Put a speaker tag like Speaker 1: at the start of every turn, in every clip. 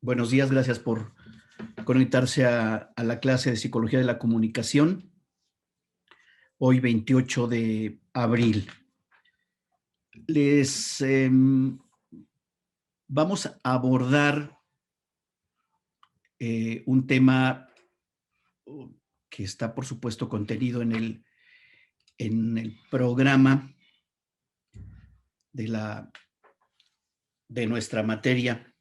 Speaker 1: Buenos días, gracias por conectarse a la clase de Psicología de la Comunicación, hoy 28 de abril. Les vamos a abordar un tema que está, por supuesto, contenido en el programa de nuestra materia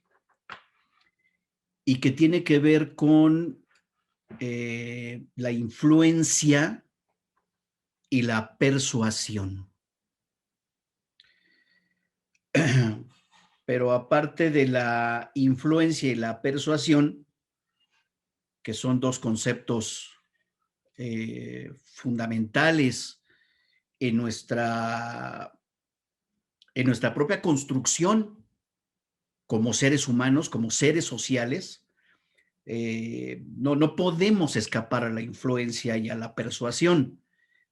Speaker 1: y que tiene que ver con la influencia y la persuasión. Pero aparte de la influencia y la persuasión, que son dos conceptos fundamentales en nuestra propia construcción como seres humanos, como seres sociales, no podemos escapar a la influencia y a la persuasión.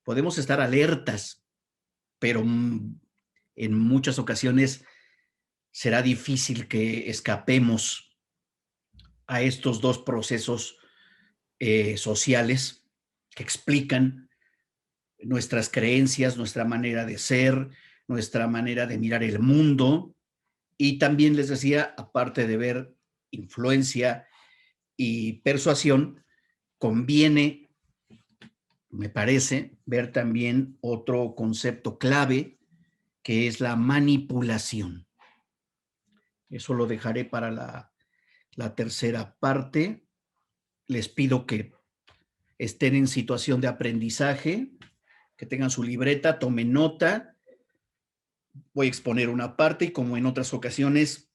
Speaker 1: Podemos estar alertas, pero en muchas ocasiones será difícil que escapemos a estos dos procesos sociales que explican nuestras creencias, nuestra manera de ser, nuestra manera de mirar el mundo. Y también les decía, aparte de ver influencia y persuasión, conviene, me parece, ver también otro concepto clave, que es la manipulación. Eso lo dejaré para la tercera parte. Les pido que estén en situación de aprendizaje, que tengan su libreta, tomen nota. Voy a exponer una parte y, como en otras ocasiones,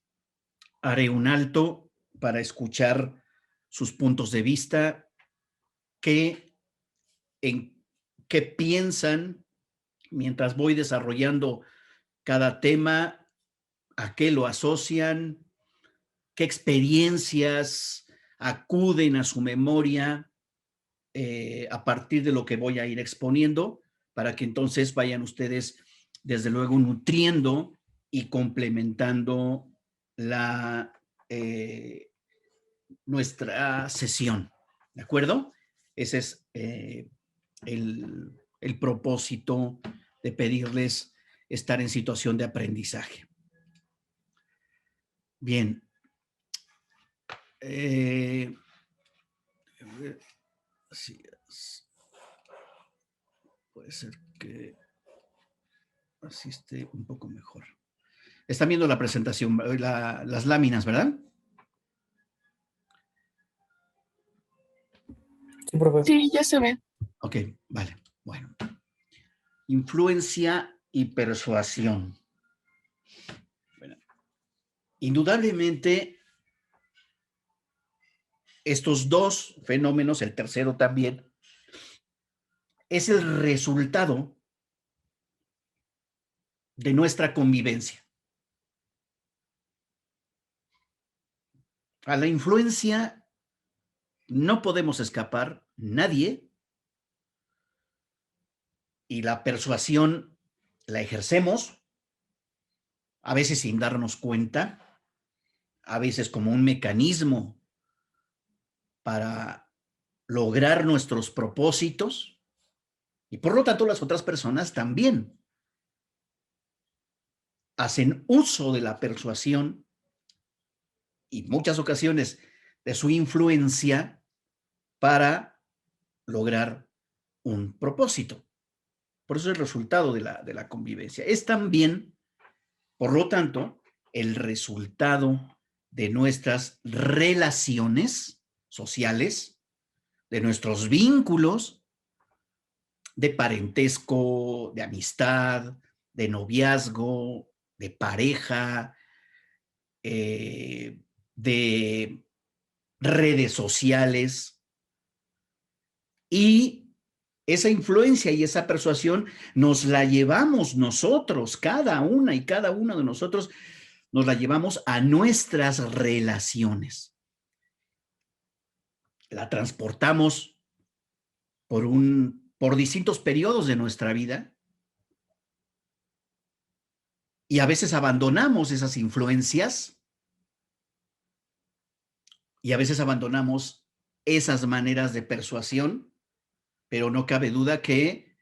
Speaker 1: haré un alto para escuchar sus puntos de vista, qué piensan mientras voy desarrollando cada tema, a qué lo asocian, qué experiencias acuden a su memoria a partir de lo que voy a ir exponiendo, para que entonces vayan ustedes, desde luego, nutriendo y complementando nuestra sesión. ¿De acuerdo? Ese es el propósito de pedirles estar en situación de aprendizaje. Bien. Así es. Puede ser que así esté un poco mejor. Están viendo la presentación, las láminas, ¿verdad?
Speaker 2: Sí, profe.
Speaker 3: Sí, ya se ve.
Speaker 1: Ok, vale. Bueno. Influencia y persuasión. Bueno, indudablemente, estos dos fenómenos, el tercero también, es el resultado de nuestra convivencia. A la influencia no podemos escapar, nadie, y la persuasión la ejercemos, a veces sin darnos cuenta, a veces como un mecanismo para lograr nuestros propósitos, y por lo tanto las otras personas también hacen uso de la persuasión y muchas ocasiones de su influencia para lograr un propósito. Por eso es el resultado de la convivencia. Es también, por lo tanto, el resultado de nuestras relaciones sociales, de nuestros vínculos de parentesco, de amistad, de noviazgo, de pareja, de redes sociales. Y esa influencia y esa persuasión nos la llevamos nosotros, cada una y cada uno de nosotros, nos la llevamos a nuestras relaciones. La transportamos por distintos periodos de nuestra vida y a veces abandonamos esas influencias y a veces abandonamos esas maneras de persuasión, pero no cabe duda que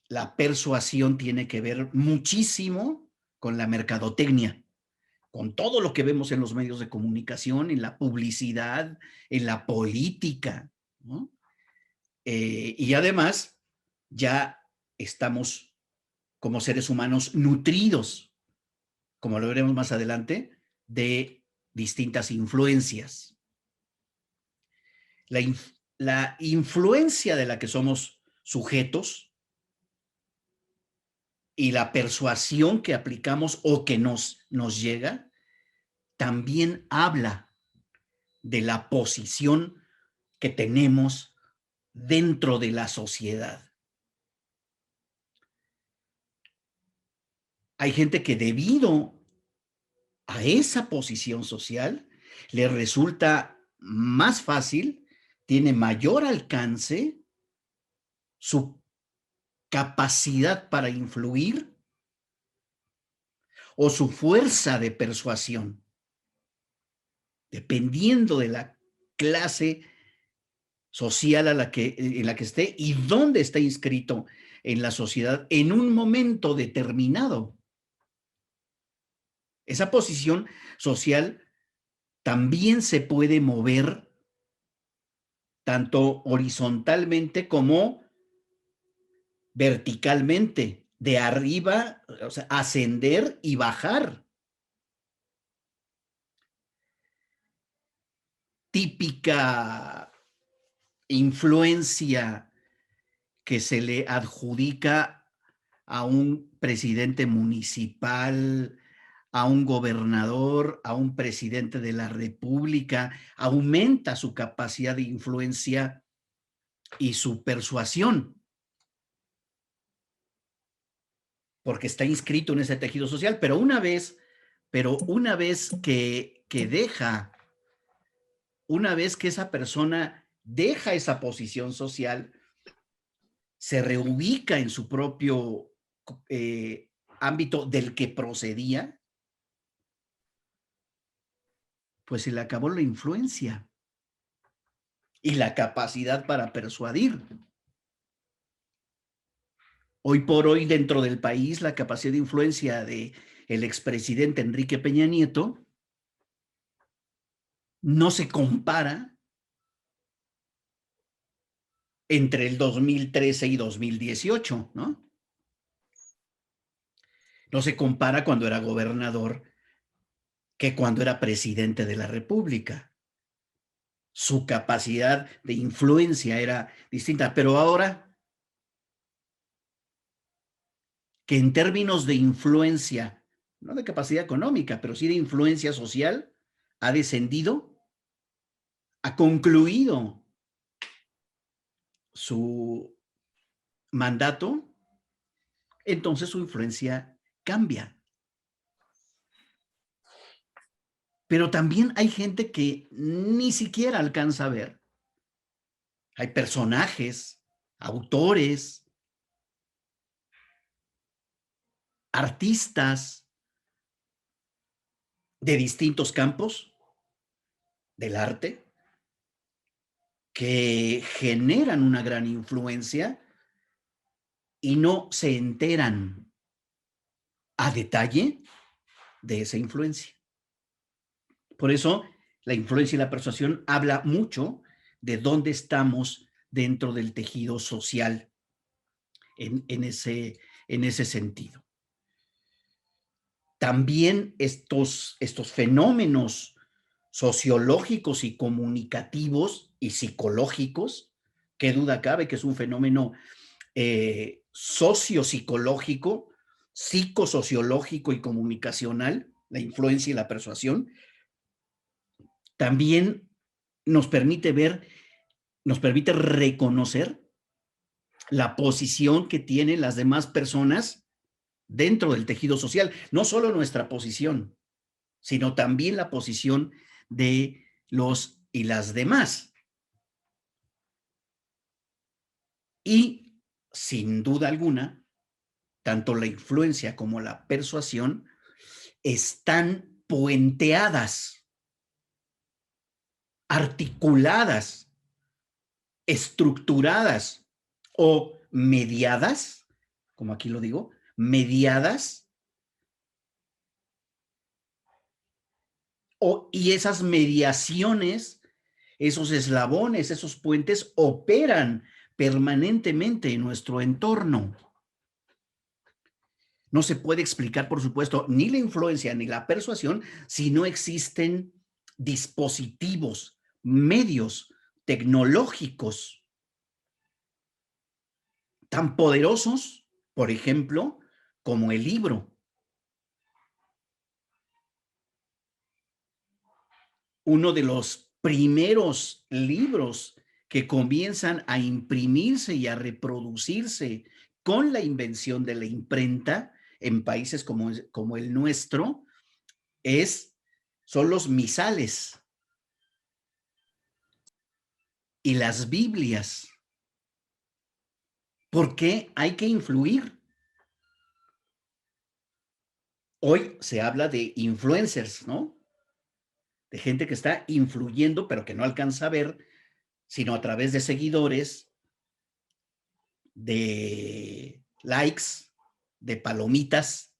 Speaker 1: la persuasión tiene que ver muchísimo con la mercadotecnia, con todo lo que vemos en los medios de comunicación, en la publicidad, en la política, ¿no? Y además, ya estamos como seres humanos nutridos, como lo veremos más adelante, de distintas influencias. La influencia de la que somos sujetos y la persuasión que aplicamos o que nos llega, también habla de la posición que tenemos dentro de la sociedad. Hay gente que debido a esa posición social le resulta más fácil, tiene mayor alcance, su capacidad para influir o su fuerza de persuasión, dependiendo de la clase social en la que esté y dónde está inscrito en la sociedad en un momento determinado. Esa posición social también se puede mover tanto horizontalmente como verticalmente, de arriba, o sea, ascender y bajar. Típica influencia que se le adjudica a un presidente municipal, a un gobernador, a un presidente de la república, aumenta su capacidad de influencia y su persuasión, porque está inscrito en ese tejido social, pero una vez una vez que esa persona deja esa posición social, se reubica en su propio ámbito del que procedía, pues se le acabó la influencia y la capacidad para persuadir. Hoy por hoy, dentro del país, la capacidad de influencia de el expresidente Enrique Peña Nieto no se compara entre el 2013 y 2018, ¿no? No se compara cuando era gobernador que cuando era presidente de la República. Su capacidad de influencia era distinta, pero ahora que en términos de influencia, no de capacidad económica, pero sí de influencia social, ha descendido, ha concluido su mandato, entonces su influencia cambia. Pero también hay gente que ni siquiera alcanza a ver. Hay personajes, autores, artistas de distintos campos del arte que generan una gran influencia y no se enteran a detalle de esa influencia. Por eso, la influencia y la persuasión habla mucho de dónde estamos dentro del tejido social en ese sentido. También estos fenómenos sociológicos y comunicativos y psicológicos, qué duda cabe que es un fenómeno sociopsicológico, psicosociológico y comunicacional, la influencia y la persuasión, también nos permite ver, nos permite reconocer la posición que tienen las demás personas dentro del tejido social, no solo nuestra posición, sino también la posición de los y las demás. Y sin duda alguna, tanto la influencia como la persuasión están puenteadas articuladas, estructuradas o mediadas, como aquí lo digo, mediadas, y esas mediaciones, esos eslabones, esos puentes operan permanentemente en nuestro entorno. No se puede explicar, por supuesto, ni la influencia ni la persuasión si no existen dispositivos, medios tecnológicos tan poderosos, por ejemplo, como el libro. Uno de los primeros libros que comienzan a imprimirse y a reproducirse con la invención de la imprenta en países como el nuestro son los misales y las Biblias. ¿Por qué hay que influir? Hoy se habla de influencers, ¿no? De gente que está influyendo, pero que no alcanza a ver, sino a través de seguidores, de likes, de palomitas,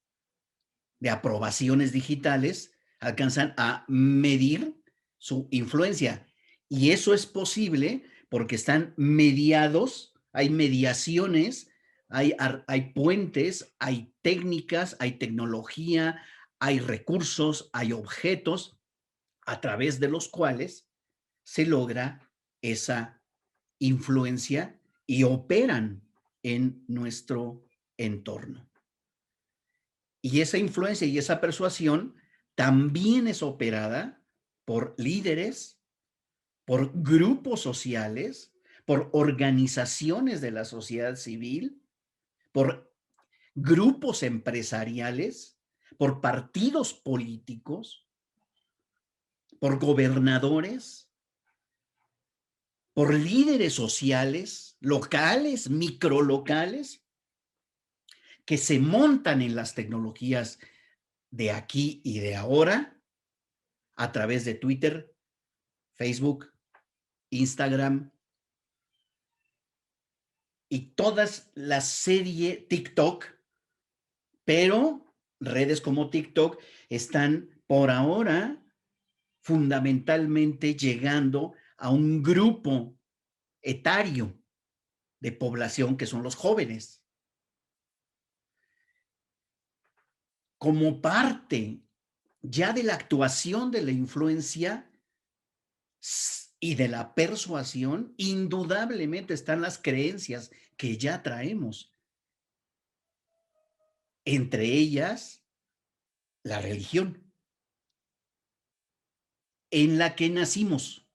Speaker 1: de aprobaciones digitales, alcanzan a medir su influencia. Y eso es posible porque están mediados, hay mediaciones, hay puentes, hay técnicas, hay tecnología, hay recursos, hay objetos a través de los cuales se logra esa influencia y operan en nuestro entorno. Y esa influencia y esa persuasión también es operada por líderes, por grupos sociales, por organizaciones de la sociedad civil, por grupos empresariales, por partidos políticos, por gobernadores, por líderes sociales, locales, microlocales, que se montan en las tecnologías de aquí y de ahora a través de Twitter, Facebook, Instagram y todas la serie TikTok, pero redes como TikTok están por ahora fundamentalmente llegando a un grupo etario de población que son los jóvenes. Como parte ya de la actuación de la influencia y de la persuasión, indudablemente están las creencias que ya traemos, entre ellas la religión en la que nacimos.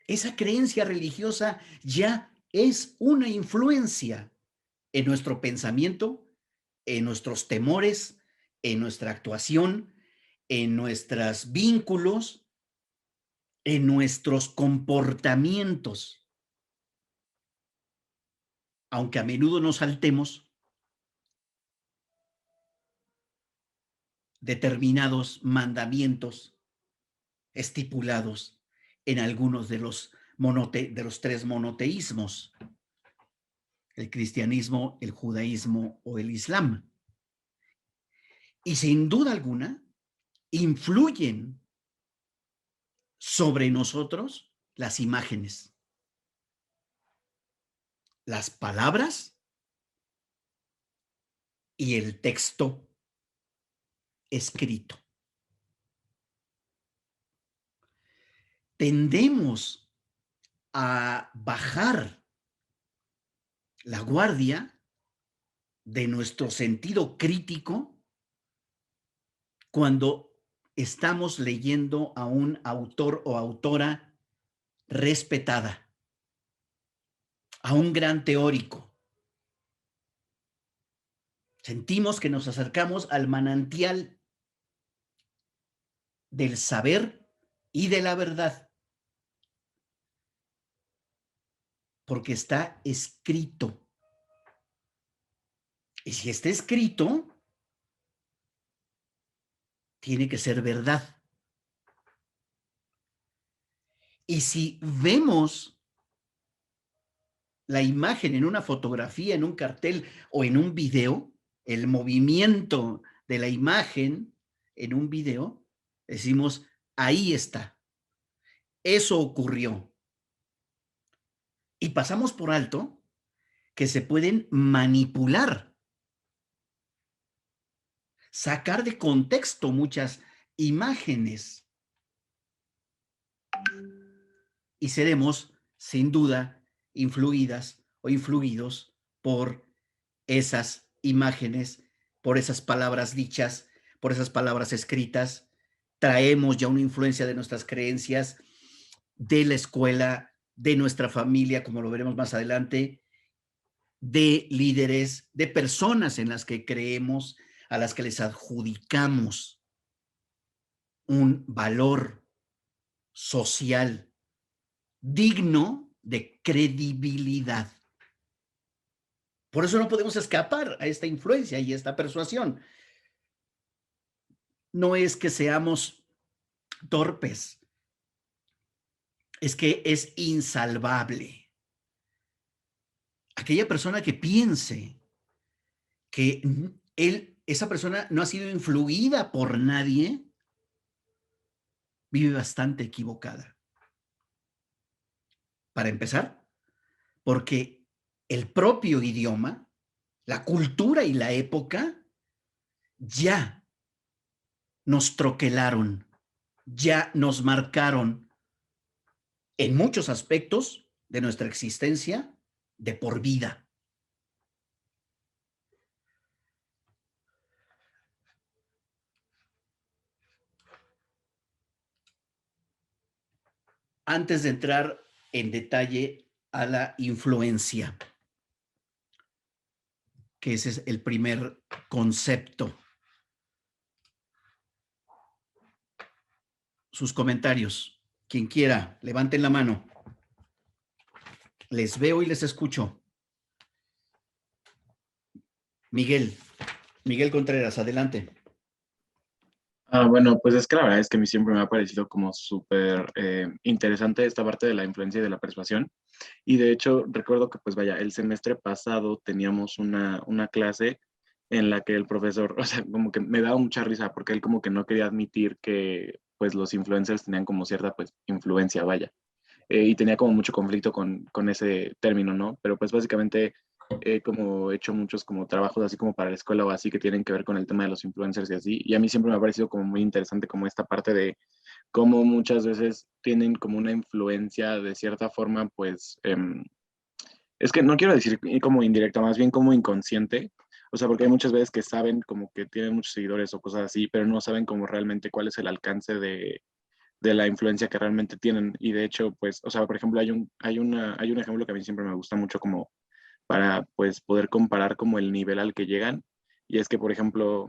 Speaker 1: Esa creencia religiosa ya es una influencia en nuestro pensamiento, en nuestros temores, en nuestra actuación, en nuestros vínculos, en nuestros comportamientos. Aunque a menudo nos saltemos determinados mandamientos estipulados en algunos de los tres monoteísmos, el cristianismo, el judaísmo o el islam. Y sin duda alguna, influyen sobre nosotros las imágenes, las palabras y el texto escrito. Tendemos a bajar la guardia de nuestro sentido crítico cuando estamos leyendo a un autor o autora respetada, a un gran teórico. Sentimos que nos acercamos al manantial del saber y de la verdad, porque está escrito. Y si está escrito, tiene que ser verdad. Y si vemos la imagen en una fotografía, en un cartel o en un video, el movimiento de la imagen en un video, decimos, ahí está, eso ocurrió. Y pasamos por alto que se pueden manipular, sacar de contexto muchas imágenes y seremos, sin duda, influidas o influidos por esas imágenes, por esas palabras dichas, por esas palabras escritas. Traemos ya una influencia de nuestras creencias, de la escuela, de nuestra familia, como lo veremos más adelante, de líderes, de personas en las que creemos, a las que les adjudicamos un valor social digno de credibilidad. Por eso no podemos escapar a esta influencia y a esta persuasión. No es que seamos torpes, es que es insalvable. Aquella persona que piense que esa persona no ha sido influida por nadie, vive bastante equivocada. Para empezar, porque el propio idioma, la cultura y la época ya nos troquelaron, ya nos marcaron en muchos aspectos de nuestra existencia de por vida. Antes de entrar en detalle a la influencia, que ese es el primer concepto. Sus comentarios. Quien quiera, levanten la mano. Les veo y les escucho. Miguel, Miguel Contreras, adelante.
Speaker 2: Bueno, pues es que la verdad es que a mí siempre me ha parecido como súper interesante esta parte de la influencia y de la persuasión. Y de hecho, recuerdo que, pues vaya, el semestre pasado teníamos una clase en la que el profesor, o sea, como que me daba mucha risa porque él como que no quería admitir que, pues, los influencers tenían como cierta, pues, influencia, vaya. Y tenía como mucho conflicto con ese término, ¿no? Pero pues básicamente como he hecho muchos como trabajos así como para la escuela o así que tienen que ver con el tema de los influencers y así, y a mí siempre me ha parecido como muy interesante como esta parte de cómo muchas veces tienen como una influencia de cierta forma, pues, es que no quiero decir como indirecta, más bien como inconsciente, o sea, porque hay muchas veces que saben como que tienen muchos seguidores o cosas así, pero no saben como realmente cuál es el alcance de la influencia que realmente tienen. Y de hecho, pues, o sea, por ejemplo, hay un ejemplo que a mí siempre me gusta mucho como para, pues, poder comparar como el nivel al que llegan. Y es que, por ejemplo,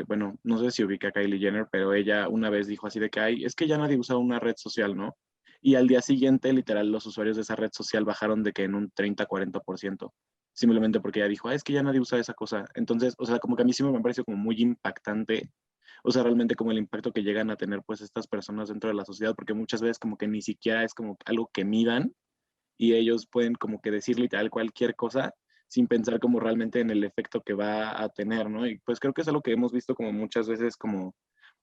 Speaker 2: bueno, no sé si ubica a Kylie Jenner, pero ella una vez dijo así de que, ay, es que ya nadie usa una red social, ¿no? Y al día siguiente, literal, los usuarios de esa red social bajaron de que en un 30-40%, simplemente porque ella dijo, ah, es que ya nadie usa esa cosa. Entonces, o sea, como que a mí siempre me ha parecido como muy impactante, o sea, realmente como el impacto que llegan a tener pues estas personas dentro de la sociedad, porque muchas veces como que ni siquiera es como algo que midan y ellos pueden como que decir literal cualquier cosa sin pensar como realmente en el efecto que va a tener, ¿no? Y pues creo que es algo que hemos visto como muchas veces como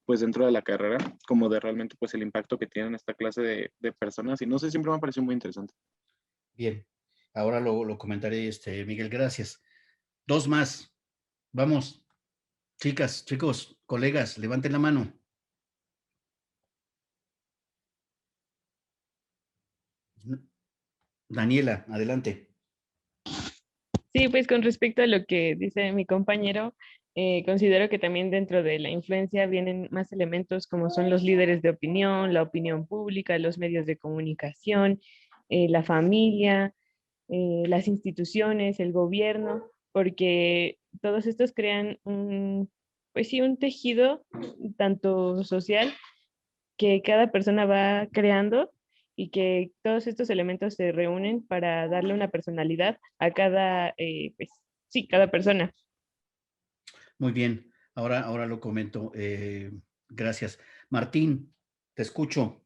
Speaker 2: pues dentro de la carrera, como de realmente pues el impacto que tienen esta clase de personas y no sé, siempre me ha parecido muy interesante.
Speaker 1: Bien, ahora lo comentaré, Miguel, gracias. Dos más. Vamos, chicas, chicos, colegas, levanten la mano. Daniela, adelante.
Speaker 3: Sí, pues con respecto a lo que dice mi compañero, considero que también dentro de la influencia vienen más elementos como son los líderes de opinión, la opinión pública, los medios de comunicación, la familia, las instituciones, el gobierno, porque todos estos crean un, pues sí, un tejido tanto social que cada persona va creando y que todos estos elementos se reúnen para darle una personalidad a cada, pues sí, cada persona.
Speaker 1: Muy bien, ahora lo comento. Gracias. Martín, te escucho.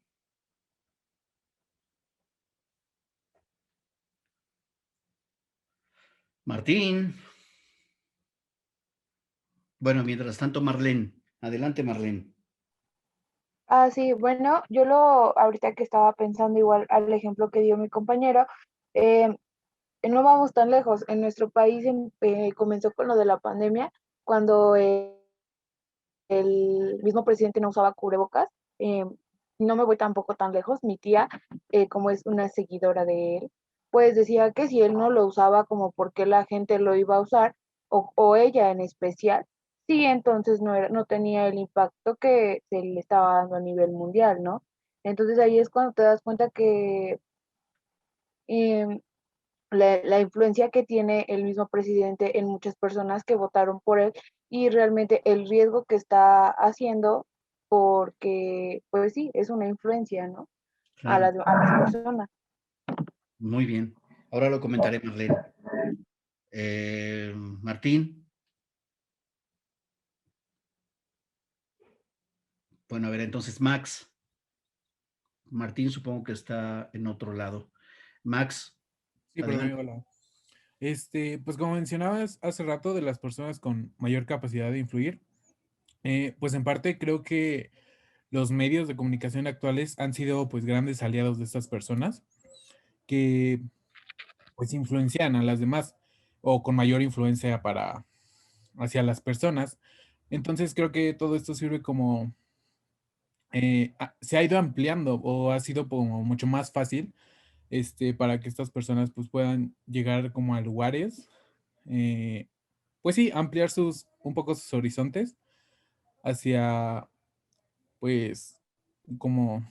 Speaker 1: Martín. Bueno, mientras tanto, Marlene. Adelante, Marlene.
Speaker 4: Ah, sí, bueno, ahorita que estaba pensando igual al ejemplo que dio mi compañero, eh, no vamos tan lejos. En nuestro país comenzó con lo de la pandemia, cuando el mismo presidente no usaba cubrebocas. Eh, no me voy tampoco tan lejos. Mi tía, como es una seguidora de él, pues decía que si él no lo usaba, como por qué la gente lo iba a usar, o ella en especial, sí, entonces no tenía el impacto que se le estaba dando a nivel mundial, ¿no? Entonces ahí es cuando te das cuenta que em, la influencia que tiene el mismo presidente en muchas personas que votaron por él, y realmente el riesgo que está haciendo, porque pues sí, es una influencia, ¿no?
Speaker 1: Claro,
Speaker 4: A las personas.
Speaker 1: muy bien. Ahora lo comentaré, Marlene. Martín. Bueno, a ver, entonces Max. Martín supongo que está en otro lado. Max,
Speaker 5: Sí, pero
Speaker 1: adelante.
Speaker 5: hola. Pues como mencionabas hace rato de las personas con mayor capacidad de influir, pues en parte creo que los medios de comunicación actuales han sido pues grandes aliados de estas personas que pues influencian a las demás o con mayor influencia para hacia las personas. Entonces creo que todo esto sirve como se ha ido ampliando o ha sido como mucho más fácil para que estas personas pues puedan llegar como a lugares, eh, pues sí, ampliar un poco sus horizontes hacia, pues, como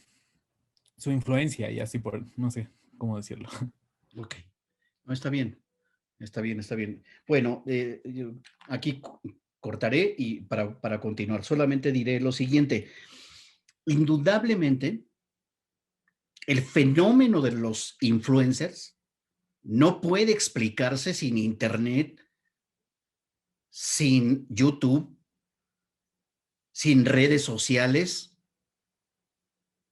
Speaker 5: su influencia y así por, no sé cómo decirlo.
Speaker 1: Ok, no, está bien, está bien, está bien. Bueno, yo aquí cortaré y para continuar, solamente diré lo siguiente. Indudablemente, el fenómeno de los influencers no puede explicarse sin Internet, sin YouTube, sin redes sociales,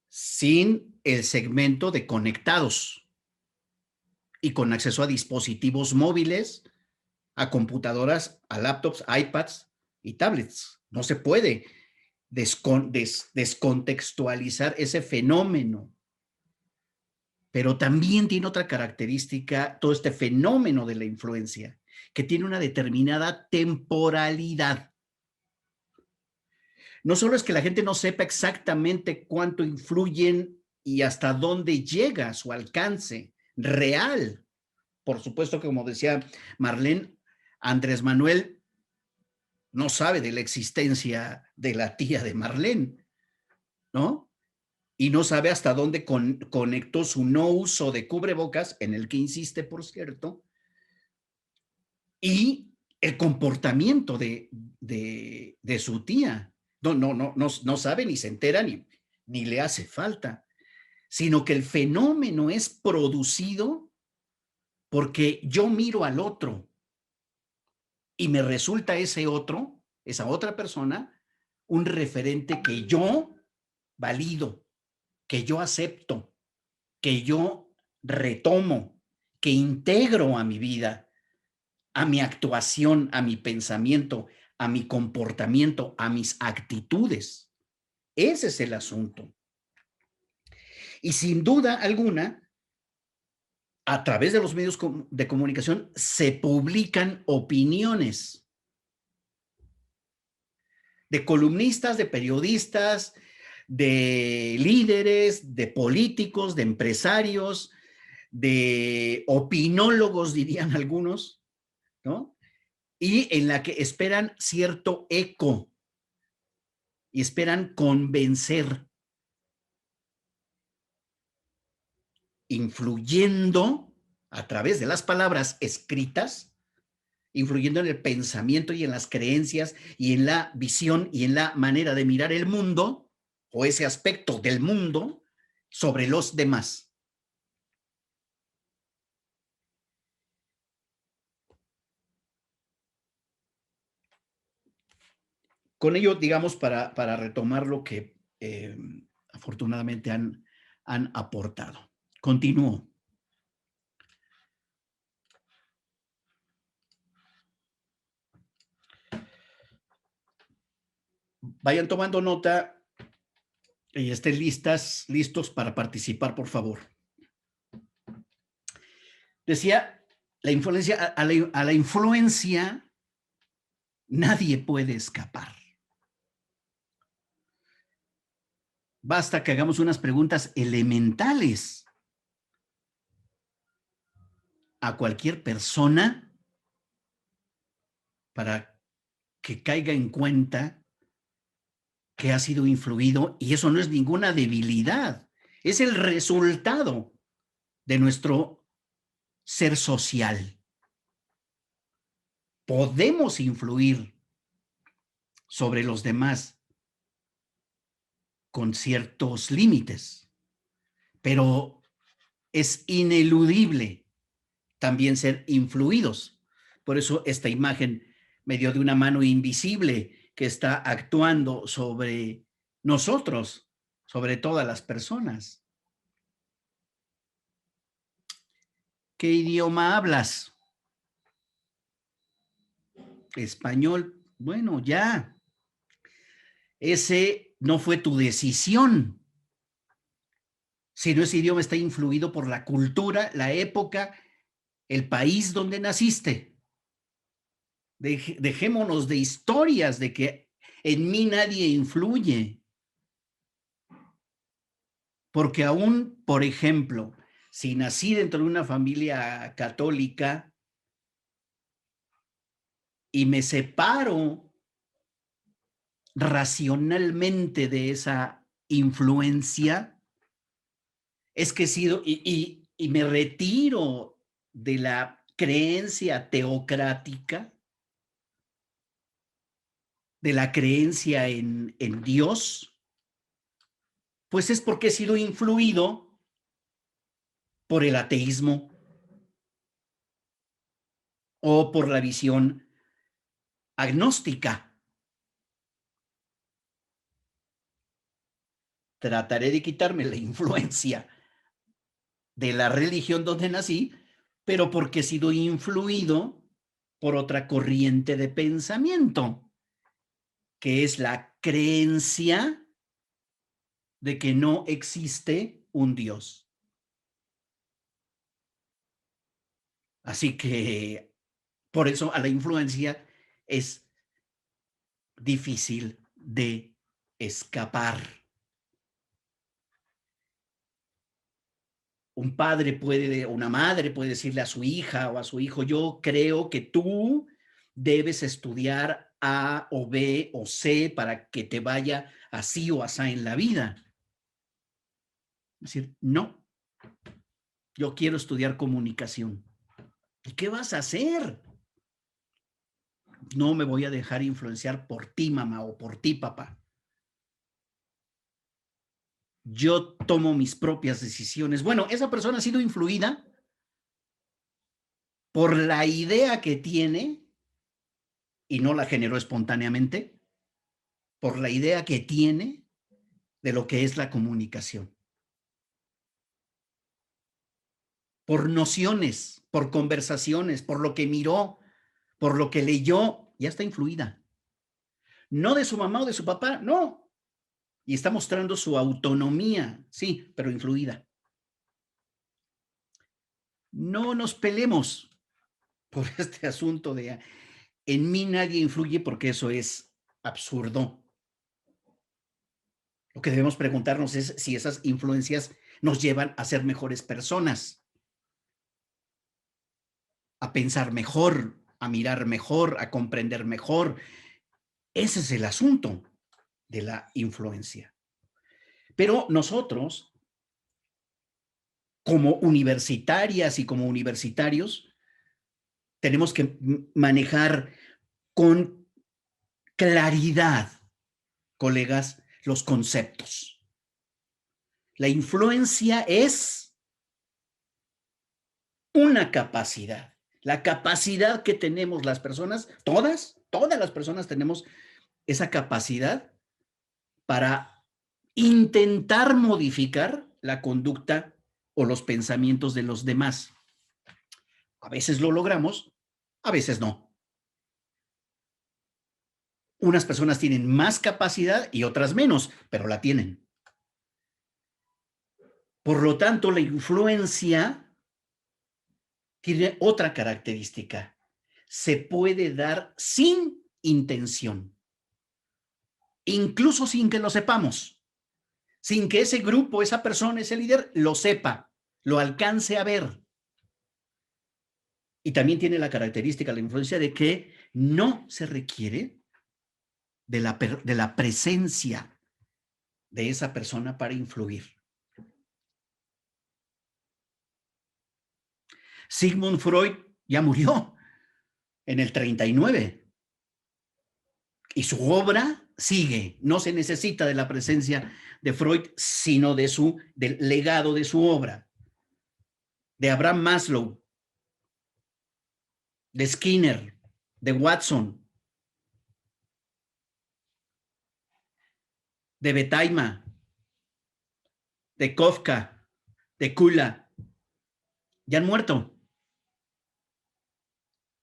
Speaker 1: sin el segmento de conectados y con acceso a dispositivos móviles, a computadoras, a laptops, iPads y tablets. No se puede descontextualizar ese fenómeno. Pero también tiene otra característica, todo este fenómeno de la influencia, que tiene una determinada temporalidad. No solo es que la gente no sepa exactamente cuánto influyen y hasta dónde llega su alcance real. Por supuesto que, como decía Marlene, Andrés Manuel no sabe de la existencia de la tía de Marlene, ¿no? Y no sabe hasta dónde conectó su no uso de cubrebocas, en el que insiste, por cierto, y el comportamiento de su tía. No sabe ni se entera ni le hace falta, sino que el fenómeno es producido porque yo miro al otro y me resulta ese otro, esa otra persona, un referente que yo valido, que yo acepto, que yo retomo, que integro a mi vida, a mi actuación, a mi pensamiento, a mi comportamiento, a mis actitudes. Ese es el asunto. Y sin duda alguna, a través de los medios de comunicación se publican opiniones de columnistas, de periodistas, de líderes, de políticos, de empresarios, de opinólogos, dirían algunos, ¿no? Y en la que esperan cierto eco y esperan convencer, influyendo a través de las palabras escritas, influyendo en el pensamiento y en las creencias y en la visión y en la manera de mirar el mundo o ese aspecto del mundo sobre los demás. Con ello, digamos, para retomar lo que afortunadamente han aportado. Continúo. vayan tomando nota y estén listos para participar, por favor. Decía, la influencia, a la influencia nadie puede escapar. Basta que hagamos unas preguntas elementales a cualquier persona para que caiga en cuenta que ha sido influido, y eso no es ninguna debilidad, es el resultado de nuestro ser social. Podemos influir sobre los demás con ciertos límites, pero es ineludible también ser influidos. Por eso esta imagen me dio de una mano invisible que está actuando sobre nosotros, sobre todas las personas. ¿Qué idioma hablas? Español. Bueno, ya. Ese no fue tu decisión. Si no, ese idioma está influido por la cultura, la época, el país donde naciste. Dejémonos de historias de que en mí nadie influye. Porque aún, por ejemplo, si nací dentro de una familia católica y me separo racionalmente de esa influencia, es que he sido, y me retiro de la creencia teocrática, de la creencia en Dios, pues es porque he sido influido por el ateísmo o por la visión agnóstica. Trataré de quitarme la influencia de la religión donde nací, pero porque he sido influido por otra corriente de pensamiento, que es la creencia de que no existe un Dios. Así que por eso a la influencia es difícil de escapar. Un padre puede, una madre puede decirle a su hija o a su hijo: yo creo que tú debes estudiar A o B o C para que te vaya así o asá en la vida. Es decir, no, yo quiero estudiar comunicación. ¿Y qué vas a hacer? No me voy a dejar influenciar por ti, mamá, o por ti, papá. Yo tomo mis propias decisiones. Bueno, esa persona ha sido influida por la idea que tiene, y no la generó espontáneamente, por la idea que tiene de lo que es la comunicación. Por nociones, por conversaciones, por lo que miró, por lo que leyó, ya está influida. No de su mamá o de su papá, no. Y está mostrando su autonomía, sí, pero influida. No nos peleemos por este asunto de en mí nadie influye, porque eso es absurdo. Lo que debemos preguntarnos es si esas influencias nos llevan a ser mejores personas, a pensar mejor, a mirar mejor, a comprender mejor. Ese es el asunto de la influencia. Pero nosotros, como universitarias y como universitarios, tenemos que manejar con claridad, colegas, los conceptos. La influencia es una capacidad. La capacidad que tenemos las personas, todas las personas tenemos esa capacidad para intentar modificar la conducta o los pensamientos de los demás. A veces lo logramos, a veces no. Unas personas tienen más capacidad y otras menos, pero la tienen. Por lo tanto, la influencia tiene otra característica. Se puede dar sin intención, incluso sin que lo sepamos, sin que ese grupo, esa persona, ese líder lo sepa, lo alcance a ver. Y también tiene la característica, la influencia, de que no se requiere de la presencia de esa persona para influir. Sigmund Freud ya murió en el 39 y su obra sigue. No se necesita de la presencia de Freud, sino del legado de su obra, de Abraham Maslow, de Skinner, de Watson, de Betaima, de Kafka, de Kula. Ya han muerto.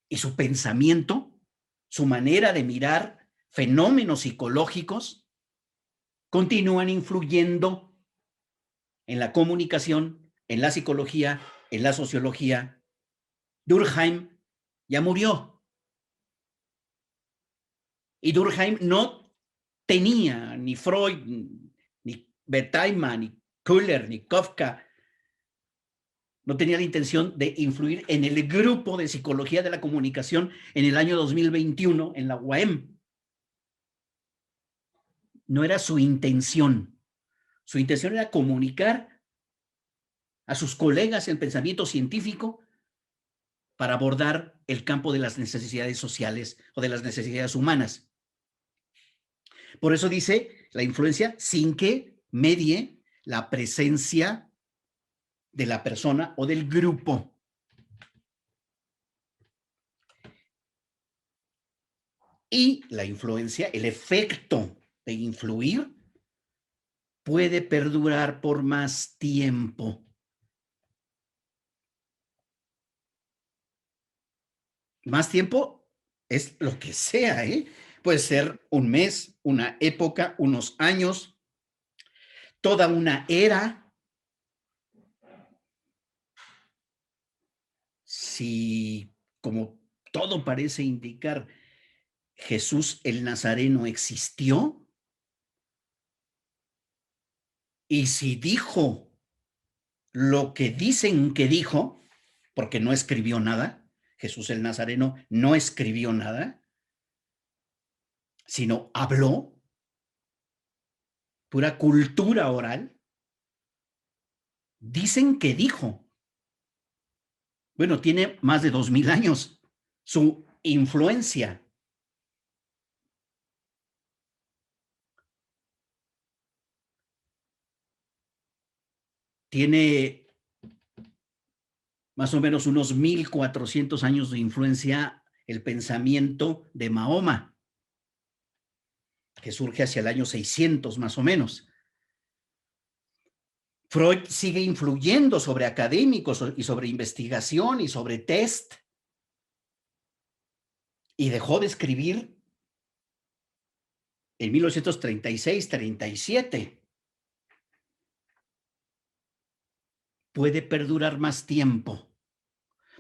Speaker 1: Y su pensamiento, su manera de mirar fenómenos psicológicos, continúan influyendo en la comunicación, en la psicología, en la sociología. Durkheim ya murió. Y Durkheim no tenía ni Freud, ni Betaima, ni Kuller, ni Kafka. No tenía la intención de influir en el grupo de psicología de la comunicación en el año 2021 en la UAM. No era su intención. Su intención era comunicar a sus colegas en pensamiento científico para abordar el campo de las necesidades sociales o de las necesidades humanas. Por eso dice la influencia sin que medie la presencia de la persona o del grupo. Y la influencia, el efecto de influir, puede perdurar por más tiempo. Más tiempo es lo que sea, ¿eh? Puede ser un mes, una época, unos años, toda una era. Si, como todo parece indicar, Jesús el Nazareno existió, y si dijo lo que dicen que dijo, porque no escribió nada, Jesús el Nazareno no escribió nada, sino habló, pura cultura oral, dicen que dijo. Bueno, tiene más de 2000 años. Su influencia tiene más o menos unos 1400 años de influencia el pensamiento de Mahoma, que surge hacia el año 600 más o menos. Freud sigue influyendo sobre académicos y sobre investigación y sobre test, y dejó de escribir en 1936-37. Puede perdurar más tiempo,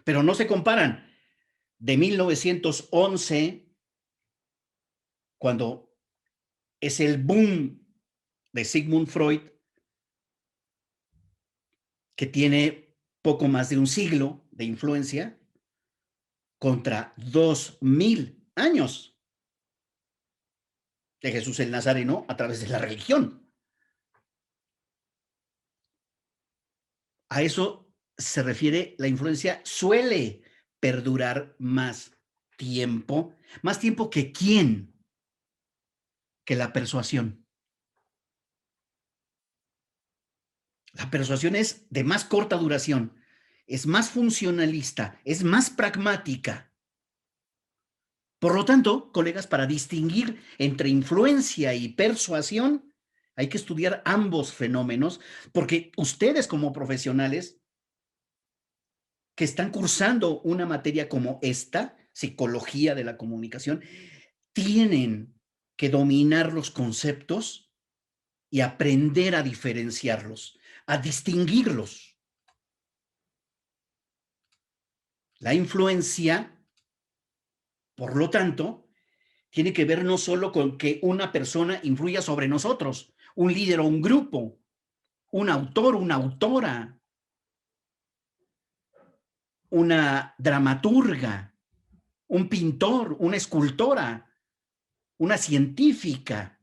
Speaker 1: pero no se comparan. De 1911, cuando es el boom de Sigmund Freud, que tiene poco más de un siglo de influencia, contra 2000 años de Jesús el Nazareno a través de la religión. A eso se refiere la influencia. Suele perdurar más tiempo que ¿quién? Que la persuasión. La persuasión es de más corta duración, es más funcionalista, es más pragmática. Por lo tanto, colegas, para distinguir entre influencia y persuasión, hay que estudiar ambos fenómenos, porque ustedes como profesionales que están cursando una materia como esta, psicología de la comunicación, tienen que dominar los conceptos y aprender a diferenciarlos, a distinguirlos. La influencia, por lo tanto, tiene que ver no solo con que una persona influya sobre nosotros, un líder o un grupo, un autor, una autora, una dramaturga, un pintor, una escultora, una científica.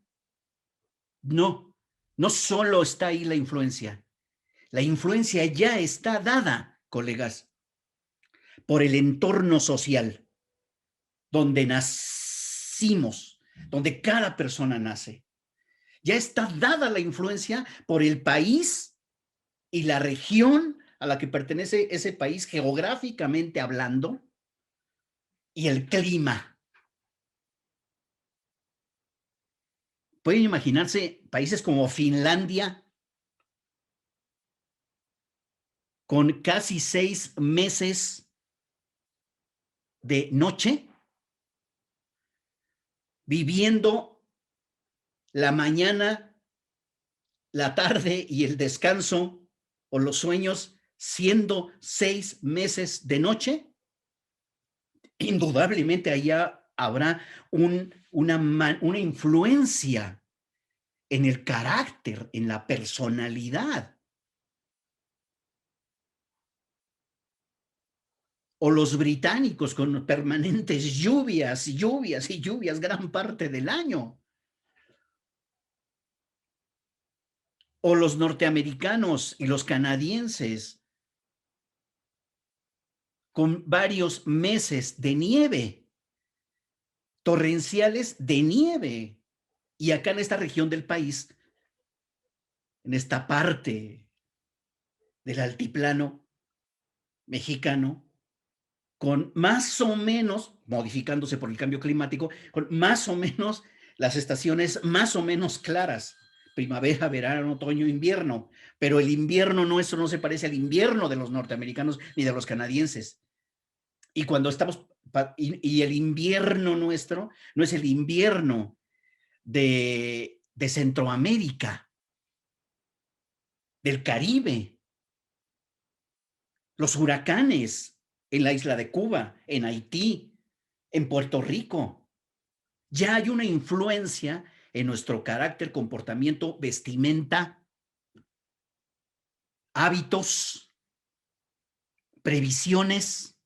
Speaker 1: No, no solo está ahí la influencia. La influencia ya está dada, colegas, por el entorno social, donde nacimos, donde cada persona nace. Ya está dada la influencia por el país y la región a la que pertenece ese país geográficamente hablando y el clima. Pueden imaginarse países como Finlandia con casi 6 meses de noche, viviendo la mañana, la tarde y el descanso o los sueños siendo 6 meses de noche. Indudablemente allá habrá una influencia en el carácter, en la personalidad. O los británicos con permanentes lluvias y lluvias y lluvias gran parte del año. O los norteamericanos y los canadienses con varios meses de nieve, torrenciales de nieve. Y acá en esta región del país, en esta parte del altiplano mexicano, con más o menos, modificándose por el cambio climático, con más o menos las estaciones más o menos claras, primavera, verano, otoño, invierno, pero el invierno nuestro no se parece al invierno de los norteamericanos ni de los canadienses. Y cuando estamos, y el invierno nuestro no es el invierno de Centroamérica, del Caribe, los huracanes en la isla de Cuba, en Haití, en Puerto Rico. Ya hay una influencia en nuestro carácter, comportamiento, vestimenta, hábitos, previsiones.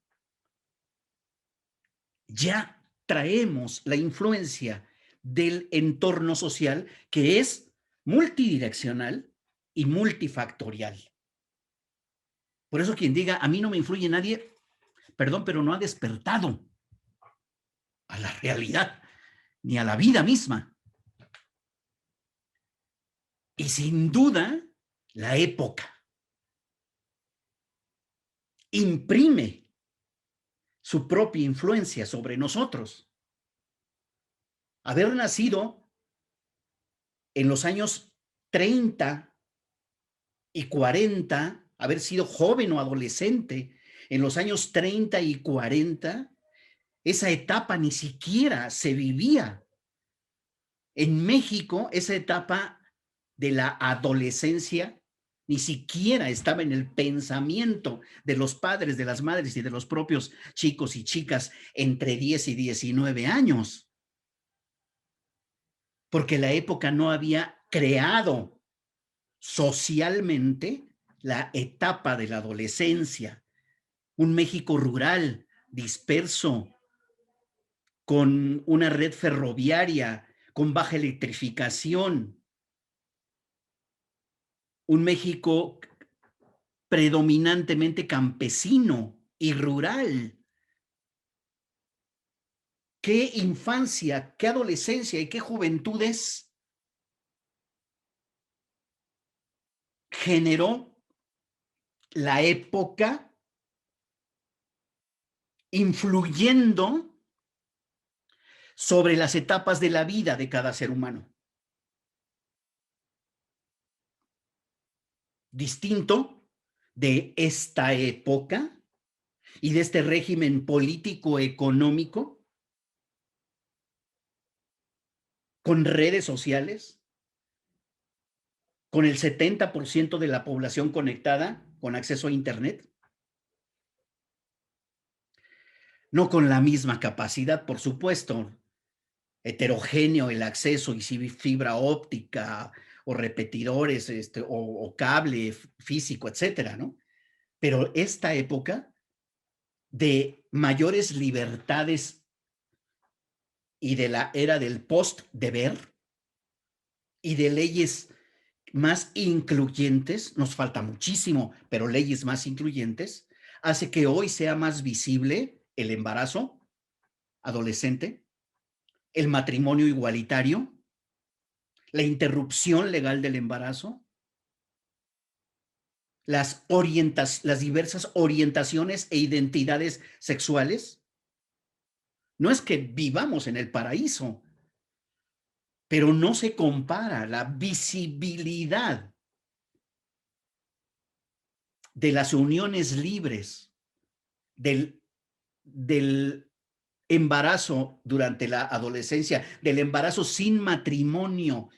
Speaker 1: Ya traemos la influencia del entorno social que es multidireccional y multifactorial. Por eso quien diga, a mí no me influye nadie, perdón, pero no ha despertado a la realidad ni a la vida misma. Y sin duda, la época imprime su propia influencia sobre nosotros. Haber nacido en los años 30 y 40, haber sido joven o adolescente en los años 30 y 40, esa etapa ni siquiera se vivía. En México, esa etapa de la adolescencia ni siquiera estaba en el pensamiento de los padres, de las madres y de los propios chicos y chicas entre 10 y 19 años. Porque la época no había creado socialmente la etapa de la adolescencia. Un México rural, disperso, con una red ferroviaria, con baja electrificación. Un México predominantemente campesino y rural. ¿Qué infancia, qué adolescencia y qué juventudes generó la época influyendo sobre las etapas de la vida de cada ser humano? Distinto de esta época y de este régimen político-económico con redes sociales, con el 70% de la población conectada con acceso a Internet. No con la misma capacidad, por supuesto, heterogéneo el acceso, y si fibra óptica o repetidores, o cable físico, etcétera, ¿no? Pero esta época de mayores libertades y de la era del post-deber y de leyes más incluyentes, nos falta muchísimo, pero leyes más incluyentes, hace que hoy sea más visible el embarazo adolescente, el matrimonio igualitario, la interrupción legal del embarazo, las diversas orientaciones e identidades sexuales. No es que vivamos en el paraíso, pero no se compara la visibilidad de las uniones libres, del embarazo durante la adolescencia, del embarazo sin matrimonio,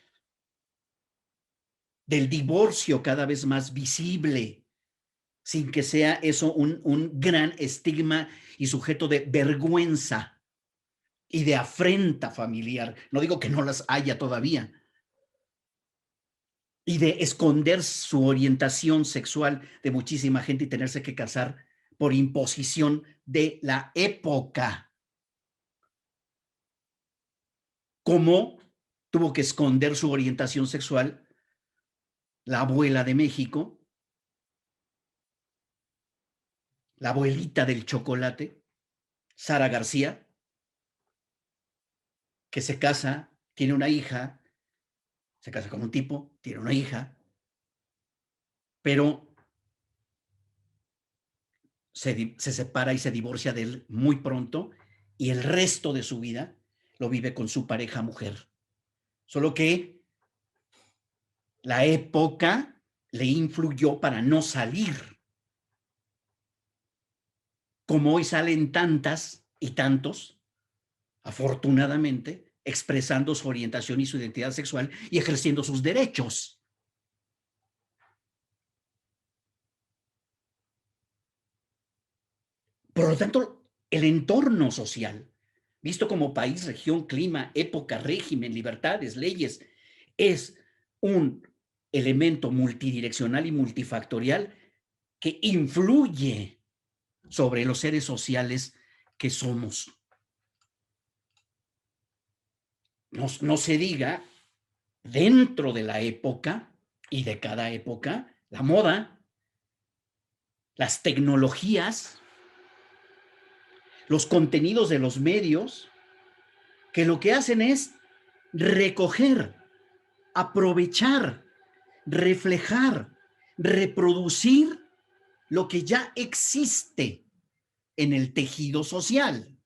Speaker 1: del divorcio cada vez más visible, sin que sea eso un gran estigma y sujeto de vergüenza y de afrenta familiar. No digo que no las haya todavía. Y de esconder su orientación sexual de muchísima gente y tenerse que casar por imposición de la época. Como tuvo que esconder su orientación sexual la abuela de México, la abuelita del chocolate, Sara García, que se casa, tiene una hija, se casa con un tipo, tiene una hija, pero se separa y se divorcia de él muy pronto, y el resto de su vida lo vive con su pareja mujer. Solo que la época le influyó para no salir. Como hoy salen tantas y tantos, afortunadamente, expresando su orientación y su identidad sexual y ejerciendo sus derechos. Por lo tanto, el entorno social, visto como país, región, clima, época, régimen, libertades, leyes, es un elemento multidireccional y multifactorial que influye sobre los seres sociales que somos. No se diga, dentro de la época y de cada época, la moda, las tecnologías, los contenidos de los medios, que lo que hacen es recoger, aprovechar, reflejar, reproducir lo que ya existe en el tejido social.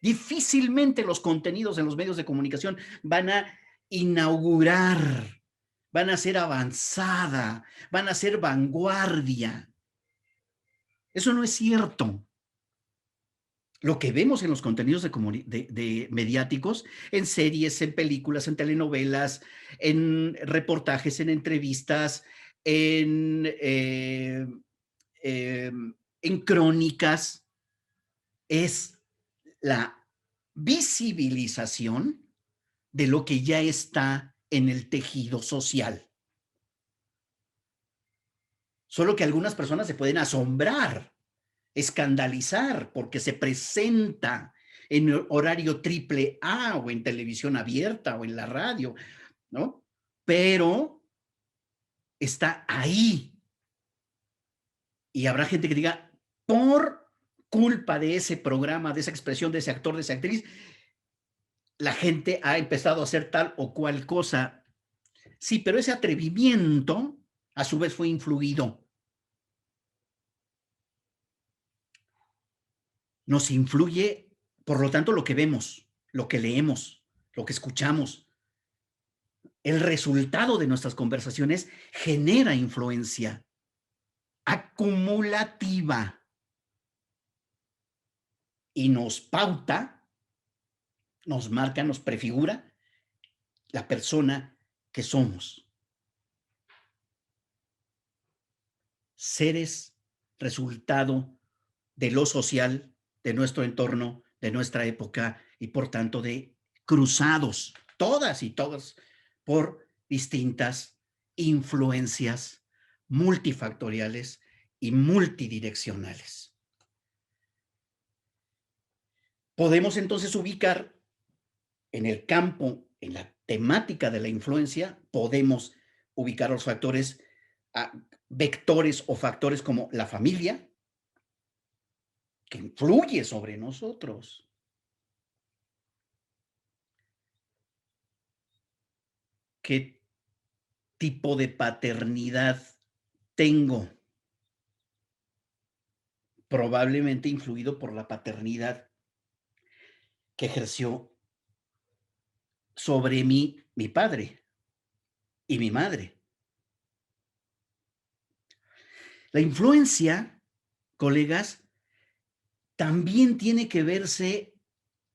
Speaker 1: Difícilmente los contenidos en los medios de comunicación van a inaugurar, van a ser avanzada, van a ser vanguardia. Eso no es cierto. Lo que vemos en los contenidos de mediáticos, en series, en películas, en telenovelas, en reportajes, en entrevistas, en crónicas, es la visibilización de lo que ya está en el tejido social. Solo que algunas personas se pueden asombrar, escandalizar, porque se presenta en horario triple A o en televisión abierta o en la radio, ¿no? Pero está ahí. Y habrá gente que diga, por culpa de ese programa, de esa expresión, de ese actor, de esa actriz, la gente ha empezado a hacer tal o cual cosa. Sí, pero ese atrevimiento a su vez fue influido. Nos influye, por lo tanto, lo que vemos, lo que leemos, lo que escuchamos. El resultado de nuestras conversaciones genera influencia acumulativa y nos pauta, nos marca, nos prefigura la persona que somos. Seres resultado de lo social, de nuestro entorno, de nuestra época y por tanto de cruzados, todas y todas, por distintas influencias multifactoriales y multidireccionales. Podemos entonces ubicar en el campo, en la temática de la influencia, podemos ubicar los factores, vectores o factores como la familia, que influye sobre nosotros. ¿Qué tipo de paternidad tengo? Probablemente influido por la paternidad que ejerció sobre mí mi padre y mi madre. La influencia, colegas, también tiene que verse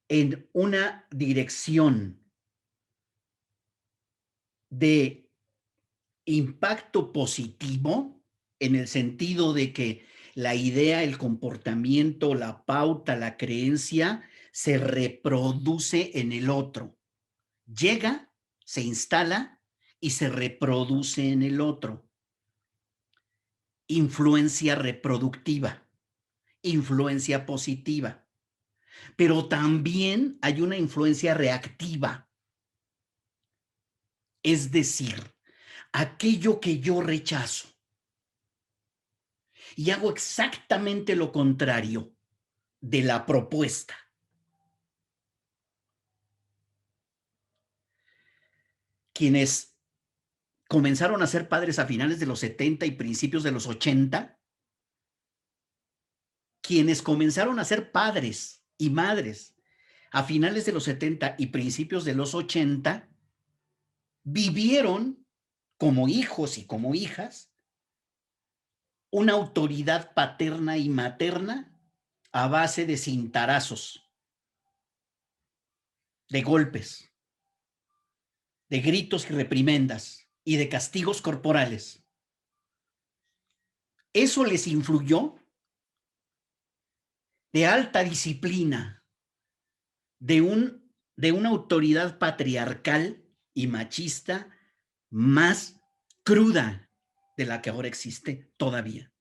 Speaker 1: en una dirección de impacto positivo, en el sentido de que la idea, el comportamiento, la pauta, la creencia se reproduce en el otro. Llega, se instala y se reproduce en el otro. Influencia reproductiva, influencia positiva. Pero también hay una influencia reactiva. Es decir, aquello que yo rechazo y hago exactamente lo contrario de la propuesta. Quienes comenzaron a ser padres a finales de los 70 y principios de los 80, quienes comenzaron a ser padres y madres a finales de los 70 y principios de los 80, vivieron como hijos y como hijas una autoridad paterna y materna a base de cintarazos, de golpes, de gritos y reprimendas y de castigos corporales. Eso les influyó de alta disciplina, de una autoridad patriarcal y machista más cruda de la que ahora existe todavía.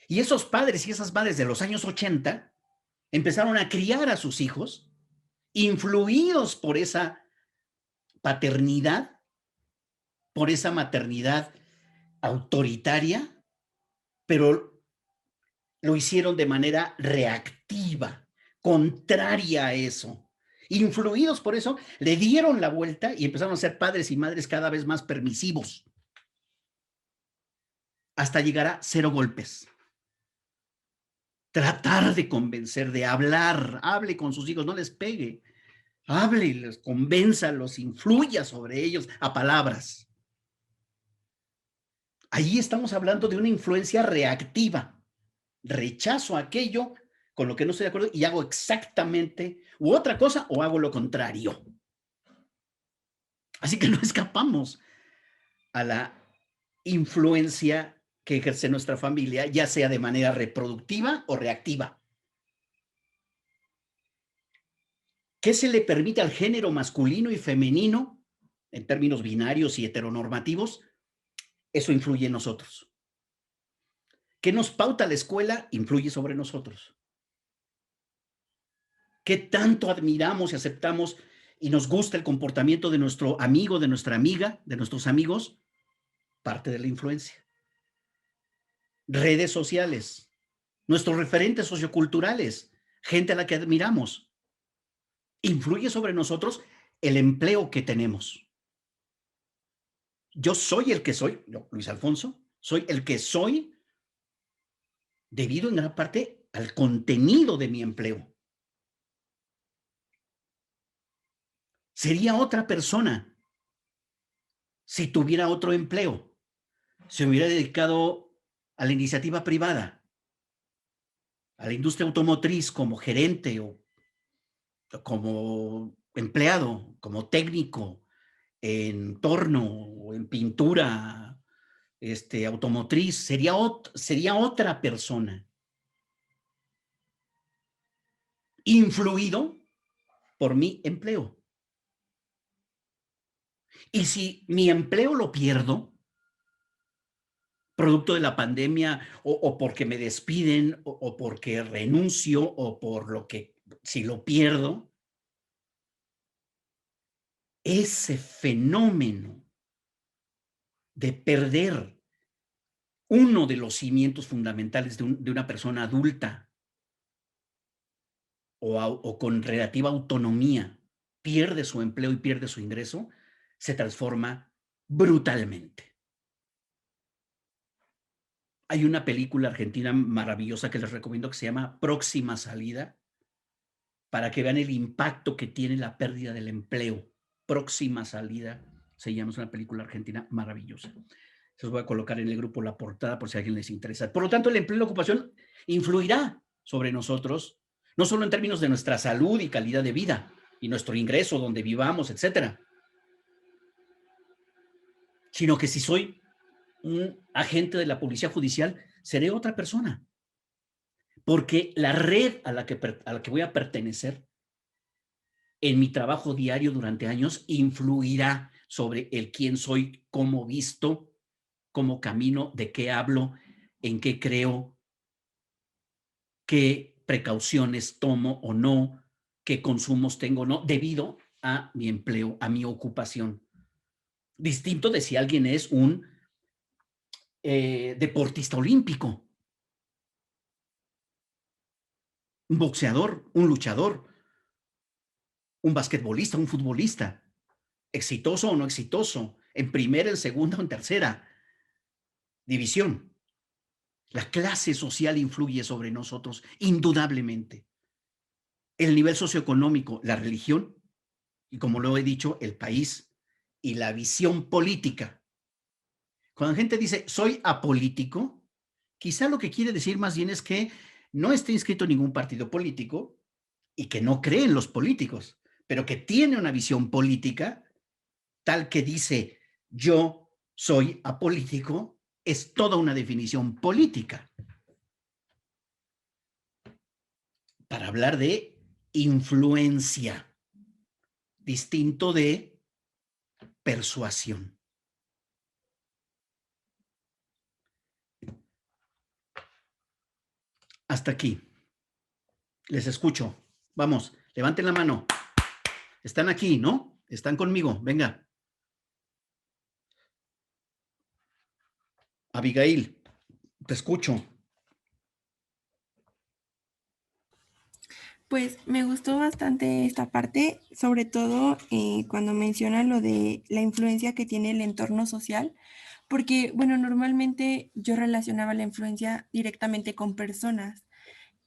Speaker 1: Y esos padres y esas madres de los años 80 empezaron a criar a sus hijos influidos por esa paternidad, por esa maternidad autoritaria, pero lo hicieron de manera reactiva, contraria a eso. Influidos por eso, le dieron la vuelta y empezaron a ser padres y madres cada vez más permisivos, hasta llegar a 0 golpes. Tratar de convencer, de hablar, hable con sus hijos, no les pegue, hable, les convénzalos, influya sobre ellos a palabras. Ahí estamos hablando de una influencia reactiva. Rechazo aquello con lo que no estoy de acuerdo y hago exactamente u otra cosa o hago lo contrario. Así que no escapamos a la influencia que ejerce nuestra familia, ya sea de manera reproductiva o reactiva. ¿Qué se le permite al género masculino y femenino en términos binarios y heteronormativos? Eso influye en nosotros. ¿Qué nos pauta la escuela? Influye sobre nosotros. ¿Qué tanto admiramos y aceptamos y nos gusta el comportamiento de nuestro amigo, de nuestra amiga, de nuestros amigos? Parte de la influencia. Redes sociales, nuestros referentes socioculturales, gente a la que admiramos. Influye sobre nosotros el empleo que tenemos. Yo soy el que soy, Luis Alfonso, soy el que soy debido en gran parte al contenido de mi empleo. Sería otra persona si tuviera otro empleo, se hubiera dedicado a la iniciativa privada, a la industria automotriz como gerente o como empleado como técnico en torno o en pintura automotriz, sería otra persona, influido por mi empleo. Y si mi empleo lo pierdo, producto de la pandemia, o porque me despiden, o porque renuncio, o por lo que, si lo pierdo, ese fenómeno de perder uno de los cimientos fundamentales de una persona adulta o con relativa autonomía, pierde su empleo y pierde su ingreso, se transforma brutalmente. Hay una película argentina maravillosa que les recomiendo que se llama Próxima Salida, para que vean el impacto que tiene la pérdida del empleo. Próxima Salida se llama, es una película argentina maravillosa. Se los voy a colocar en el grupo la portada por si a alguien les interesa. Por lo tanto, el empleo y la ocupación influirá sobre nosotros, no solo en términos de nuestra salud y calidad de vida y nuestro ingreso, donde vivamos, etcétera, sino que si soy un agente de la policía judicial, seré otra persona. Porque la red a la que voy a pertenecer en mi trabajo diario durante años influirá sobre el quién soy, cómo visto, cómo camino, de qué hablo, en qué creo, qué precauciones tomo o no, qué consumos tengo o no, debido a mi empleo, a mi ocupación. Distinto de si alguien es un deportista olímpico, un boxeador, un luchador, un basquetbolista, un futbolista, exitoso o no exitoso, en primera, en segunda o en tercera división. La clase social influye sobre nosotros, indudablemente. El nivel socioeconómico, la religión, y como lo he dicho, el país y la visión política. Cuando la gente dice, soy apolítico, quizá lo que quiere decir más bien es que no esté inscrito en ningún partido político y que no cree en los políticos, pero que tiene una visión política tal que dice, yo soy apolítico, es toda una definición política. Para hablar de influencia, distinto de persuasión. Hasta aquí. Les escucho. Vamos, levanten la mano. Están aquí, ¿no? Están conmigo. Venga. Abigail, te escucho.
Speaker 6: Pues me gustó bastante esta parte, sobre todo cuando menciona lo de la influencia que tiene el entorno social, porque, bueno, normalmente yo relacionaba la influencia directamente con personas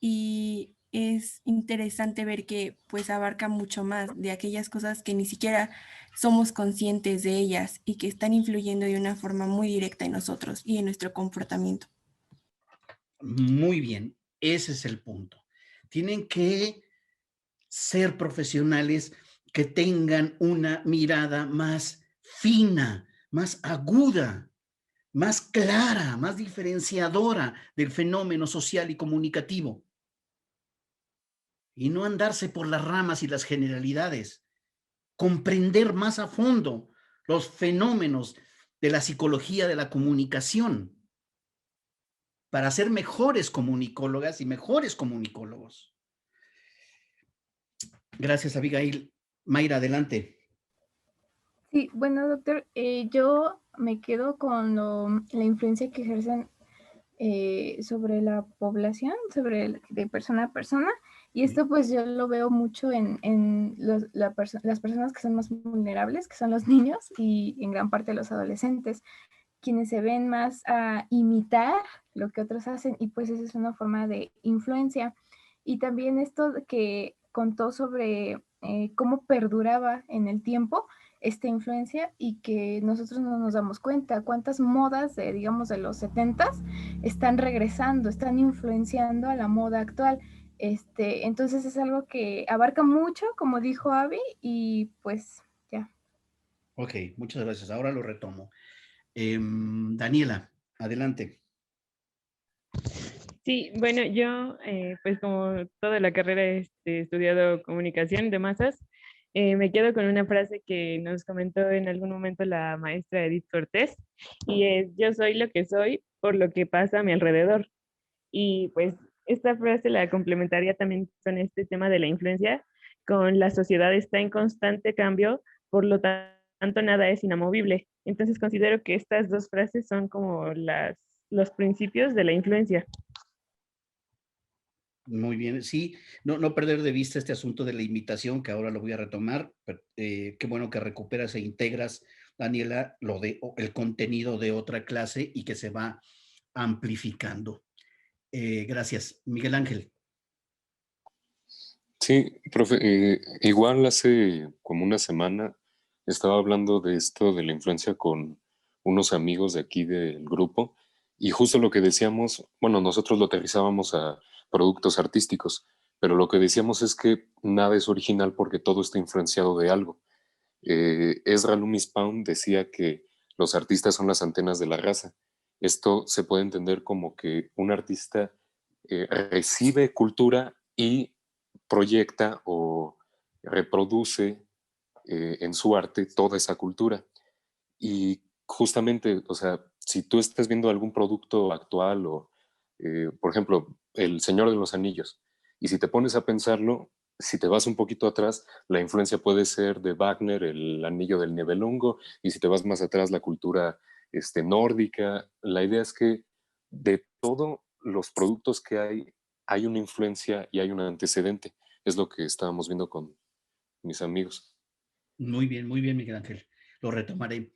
Speaker 6: y es interesante ver que pues abarca mucho más de aquellas cosas que ni siquiera somos conscientes de ellas y que están influyendo de una forma muy directa en nosotros y en nuestro comportamiento.
Speaker 1: Muy bien, ese es el punto. Tienen que ser profesionales que tengan una mirada más fina, más aguda, más clara, más diferenciadora del fenómeno social y comunicativo. Y no andarse por las ramas y las generalidades. Comprender más a fondo los fenómenos de la psicología de la comunicación para ser mejores comunicólogas y mejores comunicólogos. Gracias, Abigail. Mayra, adelante.
Speaker 7: Sí, bueno, doctor, yo me quedo con la influencia que ejercen sobre la población, de persona a persona, y esto pues yo lo veo mucho en las personas que son más vulnerables, que son los niños y en gran parte los adolescentes, quienes se ven más a imitar lo que otros hacen, y pues esa es una forma de influencia. Y también esto que contó sobre cómo perduraba en el tiempo esta influencia y que nosotros no nos damos cuenta cuántas modas digamos, de los 70s están regresando, están influenciando a la moda actual. Entonces es algo que abarca mucho, como dijo Abby, y pues ya.
Speaker 1: Ok, muchas gracias. Ahora lo retomo. Daniela, adelante.
Speaker 3: Sí, bueno, yo pues como toda la carrera he estudiado comunicación de masas, me quedo con una frase que nos comentó en algún momento la maestra Edith Cortés, y es: yo soy lo que soy por lo que pasa a mi alrededor. Y pues esta frase la complementaría también con este tema de la influencia, con la sociedad está en constante cambio, por lo tanto nada es inamovible. Entonces considero que estas dos frases son como los principios de la influencia.
Speaker 1: Muy bien, sí, no perder de vista este asunto de la imitación, que ahora lo voy a retomar. Qué bueno que recuperas e integras, Daniela, el contenido de otra clase y que se va amplificando. Gracias. Miguel Ángel.
Speaker 8: Sí, profe, igual hace como una semana estaba hablando de esto de la influencia con unos amigos de aquí del grupo y justo lo que decíamos, bueno, nosotros lo aterrizábamos a productos artísticos, pero lo que decíamos es que nada es original porque todo está influenciado de algo. Ezra Loomis Pound decía que los artistas son las antenas de la raza. Esto se puede entender como que un artista recibe cultura y proyecta o reproduce en su arte toda esa cultura. Y justamente, o sea, si tú estás viendo algún producto actual o, por ejemplo, El Señor de los Anillos, y si te pones a pensarlo, si te vas un poquito atrás, la influencia puede ser de Wagner, el Anillo del Nibelungo, y si te vas más atrás, la cultura nórdica. La idea es que de todos los productos que hay una influencia y hay un antecedente. Es lo que estábamos viendo con mis amigos.
Speaker 1: Muy bien, Miguel Ángel. Lo retomaré.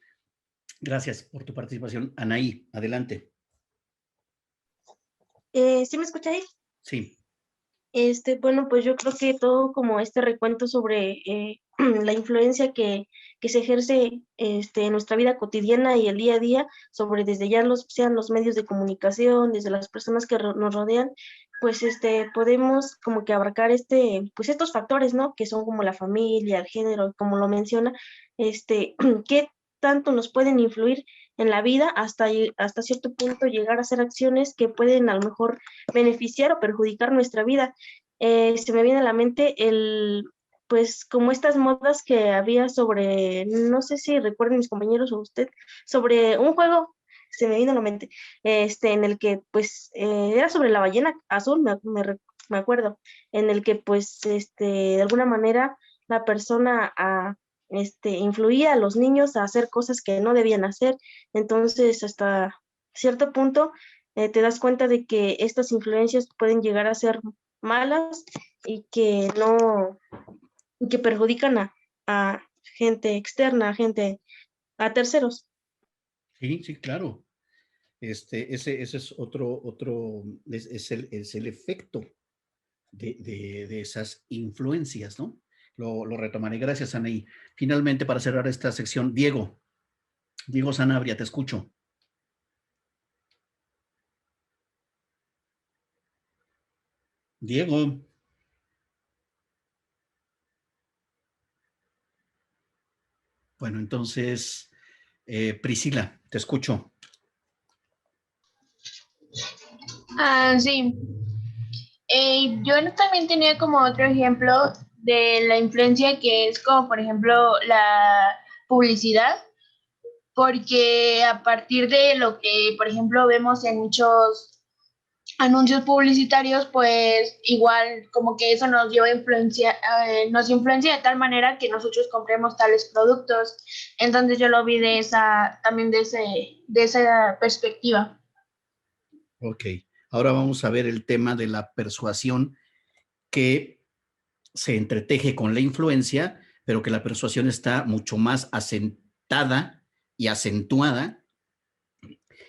Speaker 1: Gracias por tu participación. Anaí, adelante.
Speaker 9: ¿Sí me escucháis?
Speaker 1: Sí.
Speaker 9: Bueno, pues yo creo que todo como este recuento sobre la influencia que se ejerce en nuestra vida cotidiana y el día a día, sobre desde ya sean los medios de comunicación, desde las personas que nos rodean, pues podemos como que abarcar pues estos factores, ¿no? Que son como la familia, el género, como lo menciona, qué tanto nos pueden influir en la vida hasta cierto punto llegar a hacer acciones que pueden a lo mejor beneficiar o perjudicar nuestra vida. Se me viene a la mente pues como estas modas que había sobre, no sé si recuerden mis compañeros o usted, sobre un juego, se me vino a la mente, en el que pues era sobre la ballena azul, me acuerdo, en el que pues de alguna manera la persona influía a los niños a hacer cosas que no debían hacer. Entonces hasta cierto punto te das cuenta de que estas influencias pueden llegar a ser malas y que no, y que perjudican a gente externa, a terceros.
Speaker 1: Sí, sí, claro. Ese es es el efecto de esas influencias, ¿no? Lo retomaré. Gracias, Anaí. Finalmente, para cerrar esta sección, Diego Sanabria, te escucho. Diego. Bueno, entonces, Priscila, te escucho.
Speaker 10: Sí. Yo también tenía como otro ejemplo de la influencia que es como por ejemplo la publicidad, porque a partir de lo que por ejemplo vemos en muchos anuncios publicitarios, pues igual como que eso nos influencia de tal manera que nosotros compremos tales productos. Entonces yo lo vi también de esa perspectiva.
Speaker 1: Ok. Ahora vamos a ver el tema de la persuasión que se entreteje con la influencia, pero que la persuasión está mucho más asentada y acentuada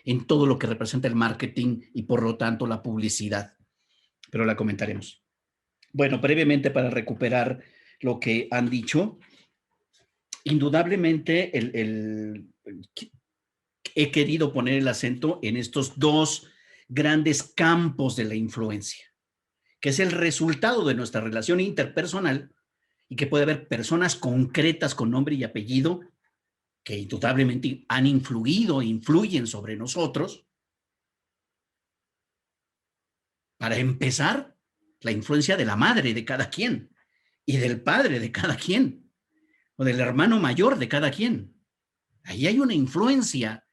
Speaker 1: en todo lo que representa el marketing y por lo tanto la publicidad. Pero la comentaremos. Bueno, brevemente para recuperar lo que han dicho, indudablemente he querido poner el acento en estos dos grandes campos de la influencia. que es el resultado de nuestra relación interpersonal y que puede haber personas concretas con nombre y apellido que indudablemente han influido e influyen sobre nosotros. Para empezar, la influencia de la madre de cada quien y del padre de cada quien o del hermano mayor de cada quien. Ahí hay una influencia.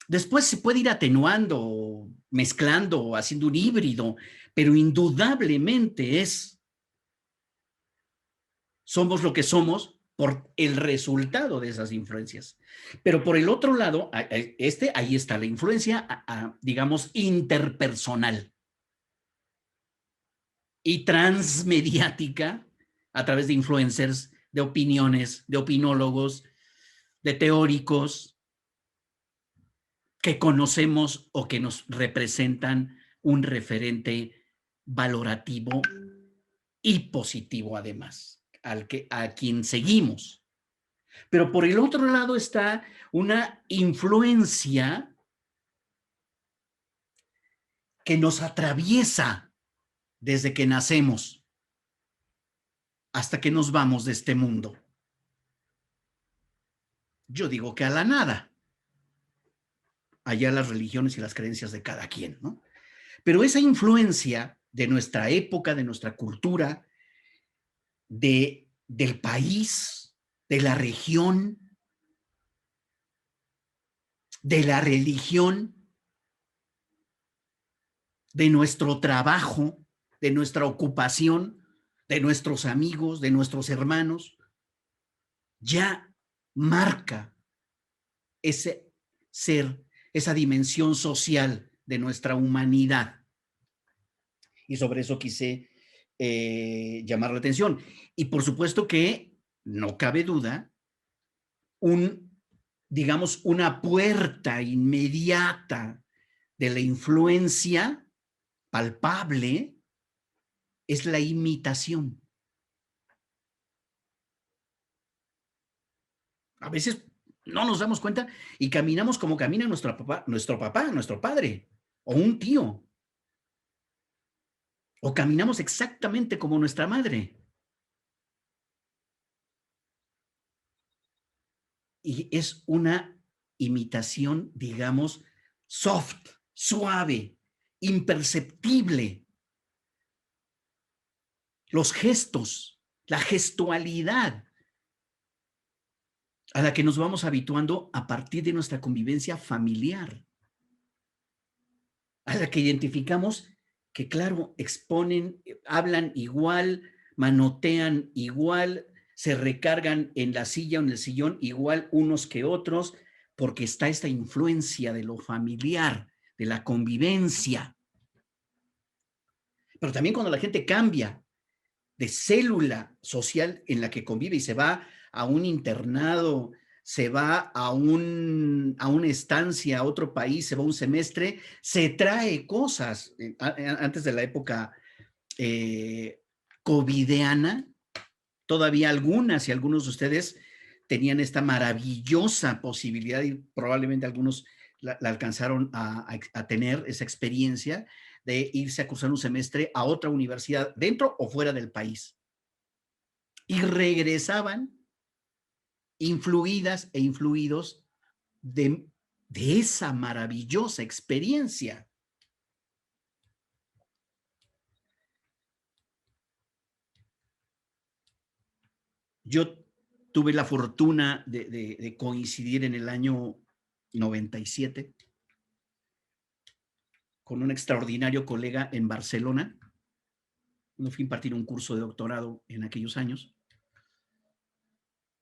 Speaker 1: Después se puede ir atenuando, mezclando, haciendo un híbrido, pero indudablemente somos lo que somos por el resultado de esas influencias. Pero por el otro lado, ahí está la influencia, digamos, interpersonal y transmediática a través de influencers, de opiniones, de opinólogos, de teóricos que conocemos o que nos representan un referente valorativo y positivo además, a quien seguimos. Pero por el otro lado está una influencia que nos atraviesa desde que nacemos hasta que nos vamos de este mundo. Yo digo que a la nada. Allá las religiones y las creencias de cada quien, ¿no? Pero esa influencia de nuestra época, de nuestra cultura, del país, de la región, de la religión, de nuestro trabajo, de nuestra ocupación, de nuestros amigos, de nuestros hermanos, ya marca ese ser, esa dimensión social de nuestra humanidad. Y sobre eso quise llamar la atención. Y por supuesto que no cabe duda, digamos, una puerta inmediata de la influencia palpable es la imitación. A veces no nos damos cuenta y caminamos como camina nuestro papá, nuestro padre, o un tío. O caminamos exactamente como nuestra madre. Y es una imitación, digamos, soft, suave, imperceptible. Los gestos, la gestualidad a la que nos vamos habituando a partir de nuestra convivencia familiar, a la que identificamos que, claro, exponen, hablan igual, manotean igual, se recargan en la silla o en el sillón igual unos que otros, porque está esta influencia de lo familiar, de la convivencia. Pero también cuando la gente cambia de célula social en la que convive y se va a un internado, se va a una estancia, a otro país, se va un semestre, se trae cosas. Antes de la época covidiana, todavía algunas y algunos de ustedes tenían esta maravillosa posibilidad y probablemente algunos la alcanzaron a tener esa experiencia de irse a cursar un semestre a otra universidad dentro o fuera del país. Y regresaban influidas e influidos de esa maravillosa experiencia. Yo tuve la fortuna de coincidir en el año 97 con un extraordinario colega en Barcelona. Me fui a impartir un curso de doctorado en aquellos años.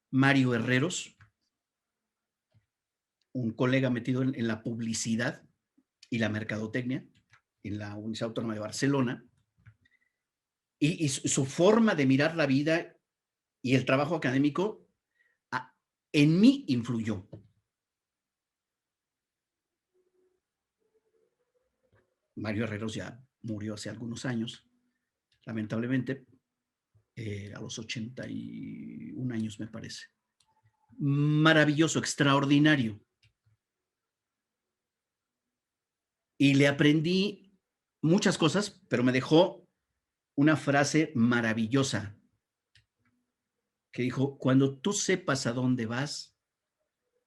Speaker 1: Mario Herreros, un colega metido en la publicidad y la mercadotecnia en la Universidad Autónoma de Barcelona, y su forma de mirar la vida y el trabajo académico en mí influyó. Mario Herreros ya murió hace algunos años, lamentablemente, a los 81 años, me parece. Maravilloso, extraordinario. Y le aprendí muchas cosas, pero me dejó una frase maravillosa que dijo: cuando tú sepas a dónde vas,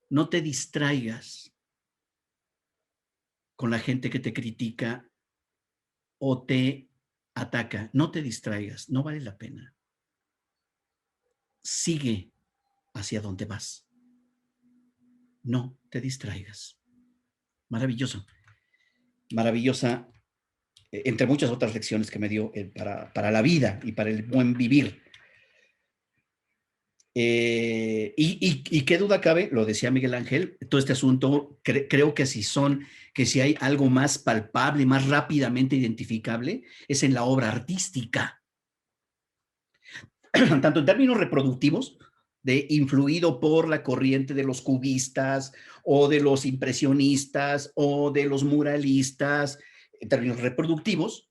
Speaker 1: no te distraigas con la gente que te critica o te ataca. No te distraigas, no vale la pena. Sigue hacia donde vas. No te distraigas. Maravilloso. Maravillosa, entre muchas otras lecciones que me dio para la vida y para el buen vivir. Y qué duda cabe, lo decía Miguel Ángel, todo este asunto, creo que si hay algo más palpable, más rápidamente identificable, es en la obra artística. Tanto en términos reproductivos, de influido por la corriente de los cubistas o de los impresionistas o de los muralistas, en términos reproductivos,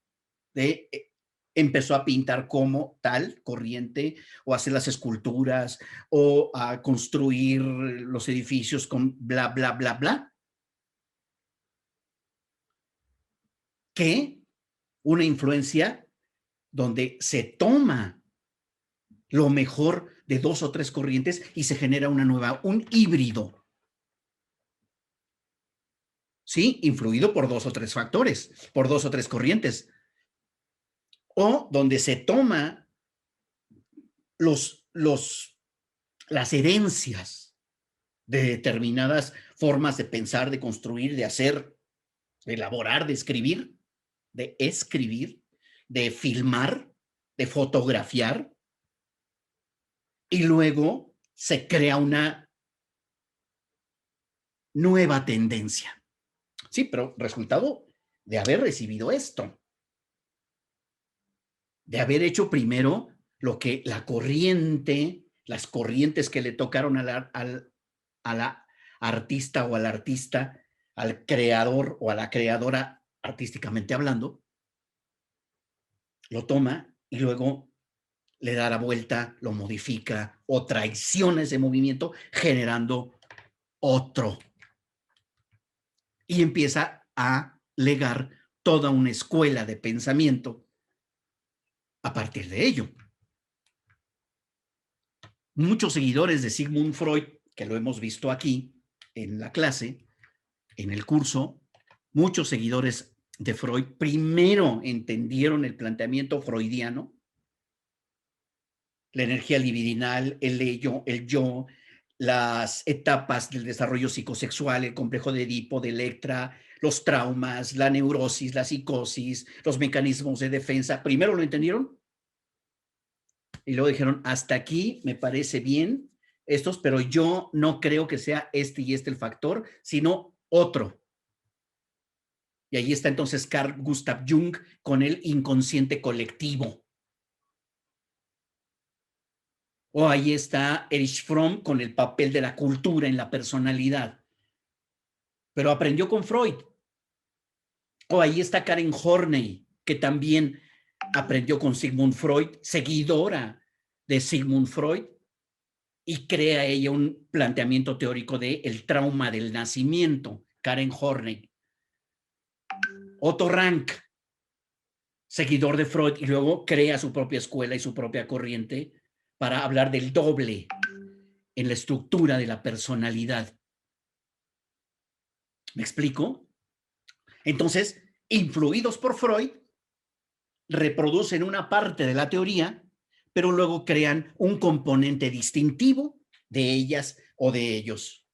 Speaker 1: empezó a pintar como tal corriente o a hacer las esculturas o a construir los edificios con bla, bla, bla, bla. Que una influencia donde se toma lo mejor de dos o tres corrientes y se genera una nueva, un híbrido. Sí, influido por dos o tres factores, por dos o tres corrientes. O donde se toma las herencias de determinadas formas de pensar, de construir, de hacer, de elaborar, de escribir, de filmar, de fotografiar, y luego se crea una nueva tendencia. Sí, pero resultado de haber recibido esto, de haber hecho primero lo que la corriente, las corrientes que le tocaron a la artista o al artista, al creador o a la creadora, artísticamente hablando, lo toma y luego le da la vuelta, lo modifica o traiciona ese movimiento generando otro. Y empieza a legar toda una escuela de pensamiento a partir de ello. Muchos seguidores de Sigmund Freud, que lo hemos visto aquí en la clase, en el curso, muchos seguidores de Freud primero entendieron el planteamiento freudiano, la energía libidinal, el ello, el yo, las etapas del desarrollo psicosexual, el complejo de Edipo, de Electra, los traumas, la neurosis, la psicosis, los mecanismos de defensa. Primero lo entendieron y luego dijeron, hasta aquí me parece bien estos, pero yo no creo que sea este y este el factor, sino otro. Y ahí está entonces Carl Gustav Jung con el inconsciente colectivo. O ahí está Erich Fromm con el papel de la cultura en la personalidad. Pero aprendió con Freud. O ahí está Karen Horney, que también aprendió con Sigmund Freud, seguidora de Sigmund Freud, y crea ella un planteamiento teórico de el trauma del nacimiento, Karen Horney. Otto Rank, seguidor de Freud, y luego crea su propia escuela y su propia corriente para hablar del doble en la estructura de la personalidad. ¿Me explico? Entonces, influidos por Freud, reproducen una parte de la teoría, pero luego crean un componente distintivo de ellas o de ellos.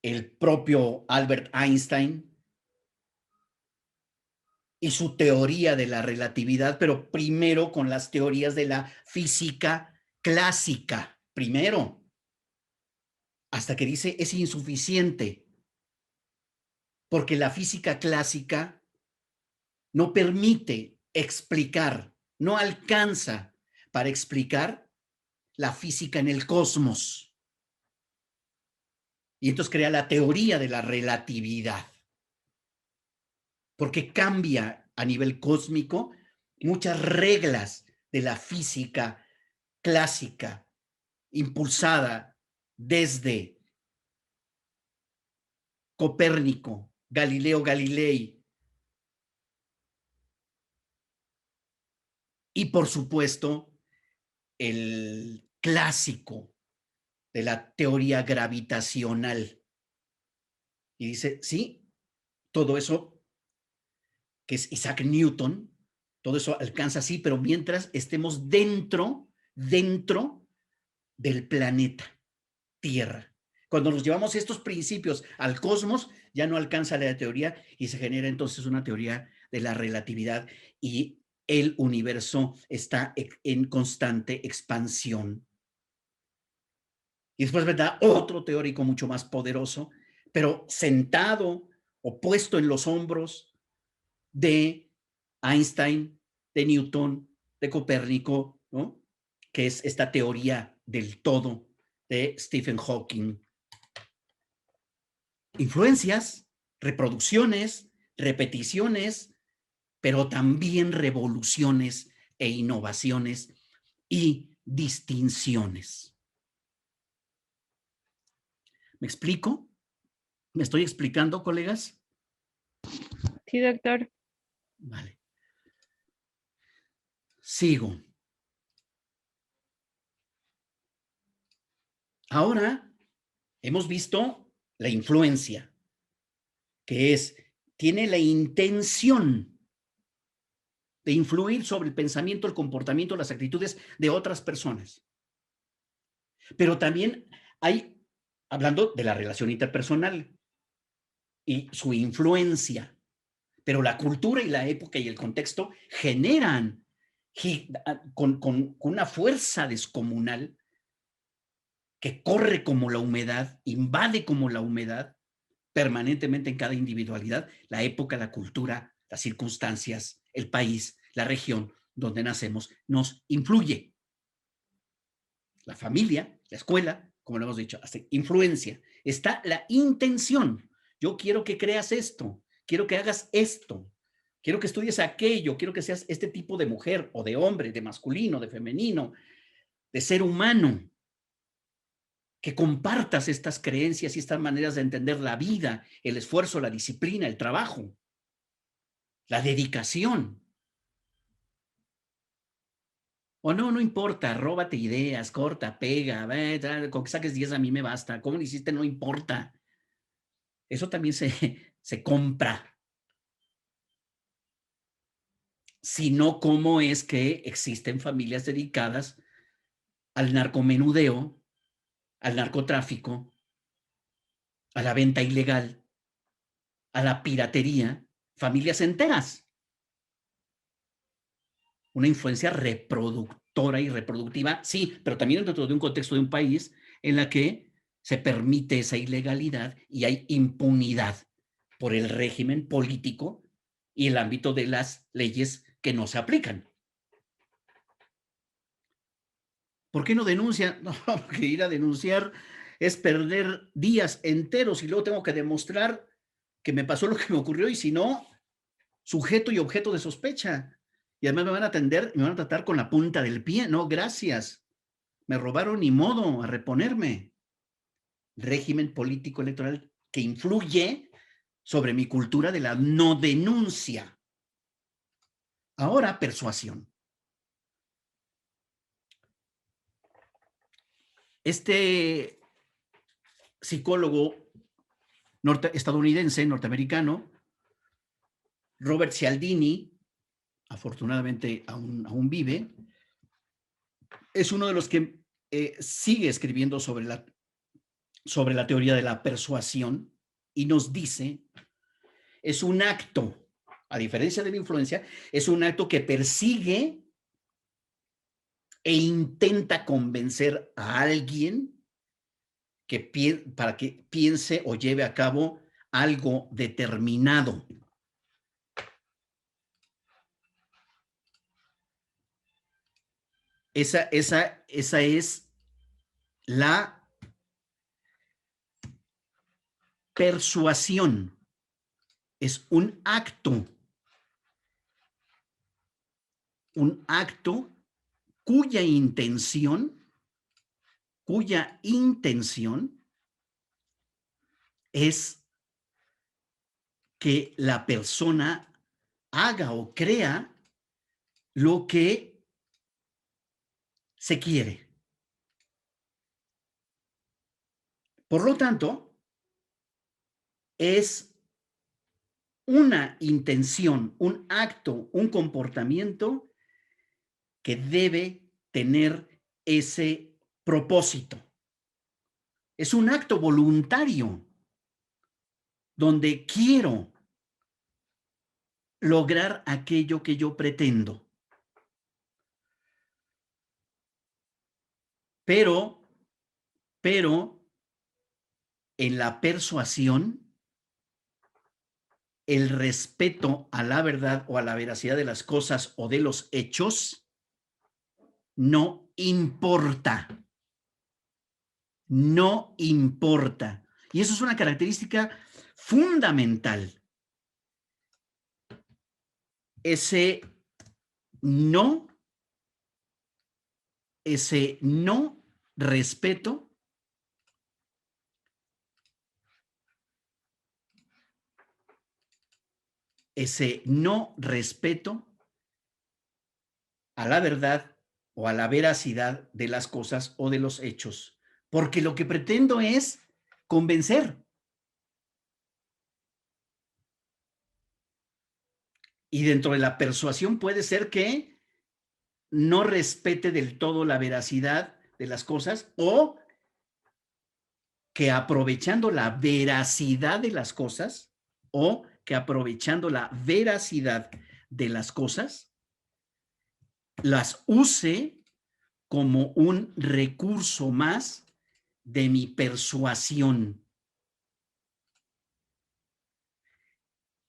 Speaker 1: El propio Albert Einstein y su teoría de la relatividad, pero primero con las teorías de la física clásica, primero, hasta que dice es insuficiente, porque la física clásica no permite explicar, no alcanza para explicar la física en el cosmos. Y entonces crea la teoría de la relatividad, porque cambia a nivel cósmico muchas reglas de la física clásica, impulsada desde Copérnico, Galileo Galilei. Y por supuesto, el clásico de la teoría gravitacional. Y dice, sí, todo eso, que es Isaac Newton, todo eso alcanza así, pero mientras estemos dentro del planeta Tierra. Cuando nos llevamos estos principios al cosmos, ya no alcanza la teoría y se genera entonces una teoría de la relatividad y el universo está en constante expansión. Y después vendrá otro teórico mucho más poderoso, pero sentado o puesto en los hombros de Einstein, de Newton, de Copérnico, ¿no? Que es esta teoría del todo de Stephen Hawking. Influencias, reproducciones, repeticiones, pero también revoluciones e innovaciones y distinciones. ¿Me explico? ¿Me estoy explicando, colegas?
Speaker 3: Sí, doctor.
Speaker 1: Vale. Sigo. Ahora hemos visto la influencia, que tiene la intención de influir sobre el pensamiento, el comportamiento, las actitudes de otras personas. Pero también hay, hablando de la relación interpersonal y su influencia, pero la cultura y la época y el contexto generan con una fuerza descomunal que corre como la humedad, invade como la humedad permanentemente en cada individualidad, la época, la cultura, las circunstancias, el país, la región donde nacemos, nos influye. La familia, la escuela, como lo hemos dicho, hace influencia. Está la intención. Yo quiero que creas esto, quiero que hagas esto, quiero que estudies aquello, quiero que seas este tipo de mujer o de hombre, de masculino, de femenino, de ser humano, que compartas estas creencias y estas maneras de entender la vida, el esfuerzo, la disciplina, el trabajo, la dedicación. O no, no importa, róbate ideas, corta, pega, con que saques 10 a mí me basta. ¿Cómo lo hiciste? No importa. Eso también se compra. Sino cómo es que existen familias dedicadas al narcomenudeo, al narcotráfico, a la venta ilegal, a la piratería, familias enteras. Una influencia reproductora y reproductiva, sí, pero también dentro de un contexto de un país en la que se permite esa ilegalidad y hay impunidad por el régimen político y el ámbito de las leyes que no se aplican. ¿Por qué no denuncia? No, porque ir a denunciar es perder días enteros y luego tengo que demostrar que me pasó lo que me ocurrió y si no, sujeto y objeto de sospecha. Y además me van a atender, me van a tratar con la punta del pie. No, gracias. Me robaron, ni modo, a reponerme. Régimen político electoral que influye sobre mi cultura de la no denuncia. Ahora, persuasión. Este psicólogo estadounidense, norteamericano, Robert Cialdini, afortunadamente aún vive, es uno de los que sigue escribiendo sobre la teoría de la persuasión y nos dice, es un acto, a diferencia de la influencia, es un acto que persigue e intenta convencer a alguien para que piense o lleve a cabo algo determinado. Esa es la persuasión. Es un acto cuya intención es que la persona haga o crea lo que se quiere. Por lo tanto, es una intención, un acto, un comportamiento que debe tener ese propósito. Es un acto voluntario donde quiero lograr aquello que yo pretendo. Pero en la persuasión, el respeto a la verdad o a la veracidad de las cosas o de los hechos no importa. No importa. Y eso es una característica fundamental. Ese no respeto a la verdad o a la veracidad de las cosas o de los hechos, porque lo que pretendo es convencer. Y dentro de la persuasión puede ser que no respete del todo la veracidad de las cosas, o que aprovechando la veracidad de las cosas, o que aprovechando la veracidad de las cosas, las use como un recurso más de mi persuasión.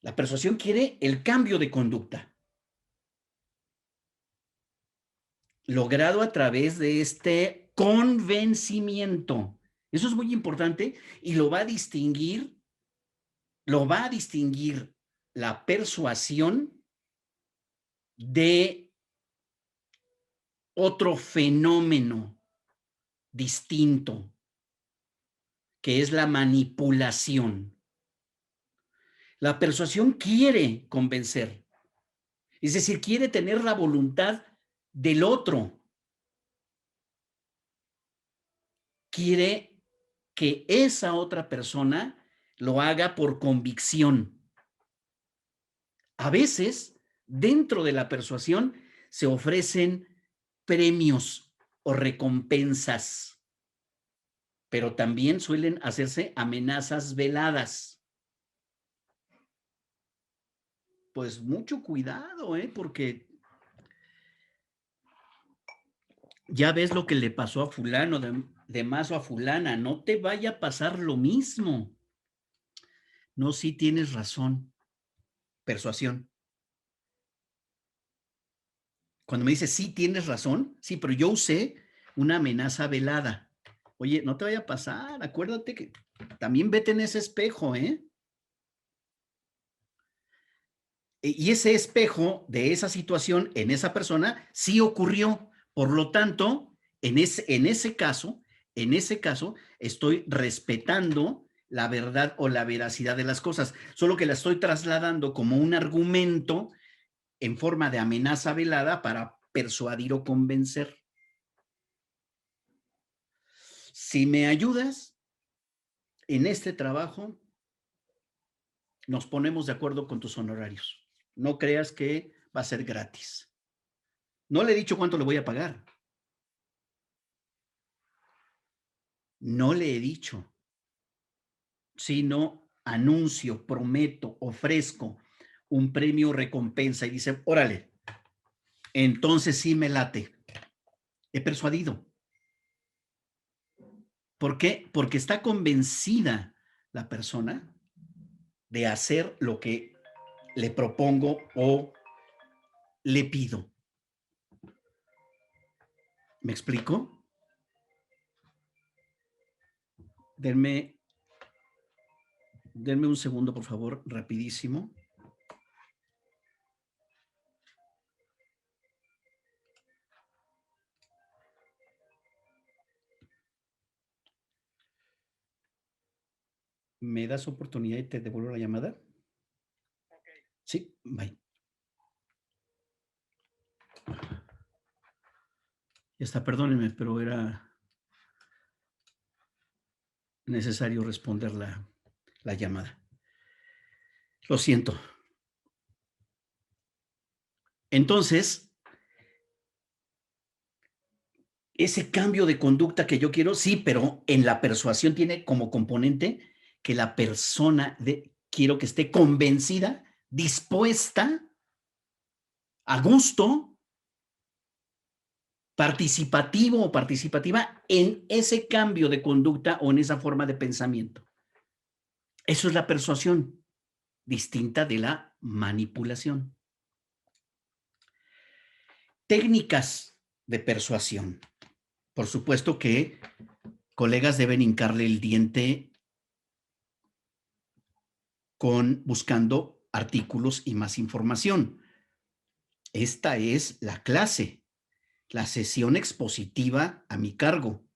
Speaker 1: La persuasión quiere el cambio de conducta, logrado a través de este convencimiento. Eso es muy importante y lo va a distinguir la persuasión de otro fenómeno distinto, que es la manipulación. La persuasión quiere convencer, es decir, quiere tener la voluntad del otro. Quiere que esa otra persona lo haga por convicción. A veces, dentro de la persuasión, se ofrecen premios o recompensas, pero también suelen hacerse amenazas veladas. Pues mucho cuidado, porque ya ves lo que le pasó a fulano de más o a fulana, no te vaya a pasar lo mismo. No, sí tienes razón. Persuasión. Cuando me dices, sí tienes razón, sí, pero yo usé una amenaza velada. Oye, no te vaya a pasar, acuérdate que también vete en ese espejo, Y ese espejo de esa situación en esa persona sí ocurrió. Por lo tanto, en ese caso, estoy respetando la verdad o la veracidad de las cosas, solo que la estoy trasladando como un argumento en forma de amenaza velada para persuadir o convencer. Si me ayudas en este trabajo, nos ponemos de acuerdo con tus honorarios. No creas que va a ser gratis. No le he dicho cuánto le voy a pagar. No le he dicho, sino anuncio, prometo, ofrezco un premio recompensa y dice, órale, entonces sí me late. He persuadido. ¿Por qué? Porque está convencida la persona de hacer lo que le propongo o le pido. ¿Me explico? Denme un segundo, por favor, rapidísimo. ¿Me das oportunidad y te devuelvo la llamada? Sí, bye. Ya está, perdónenme, pero era necesario responder la llamada. Lo siento. Entonces, ese cambio de conducta que yo quiero, sí, pero en la persuasión tiene como componente que la persona quiero que esté convencida, dispuesta, a gusto, participativo o participativa en ese cambio de conducta o en esa forma de pensamiento. Eso es la persuasión, distinta de la manipulación. Técnicas de persuasión. Por supuesto que colegas deben hincarle el diente buscando artículos y más información. Esta es la clase, la sesión expositiva a mi cargo.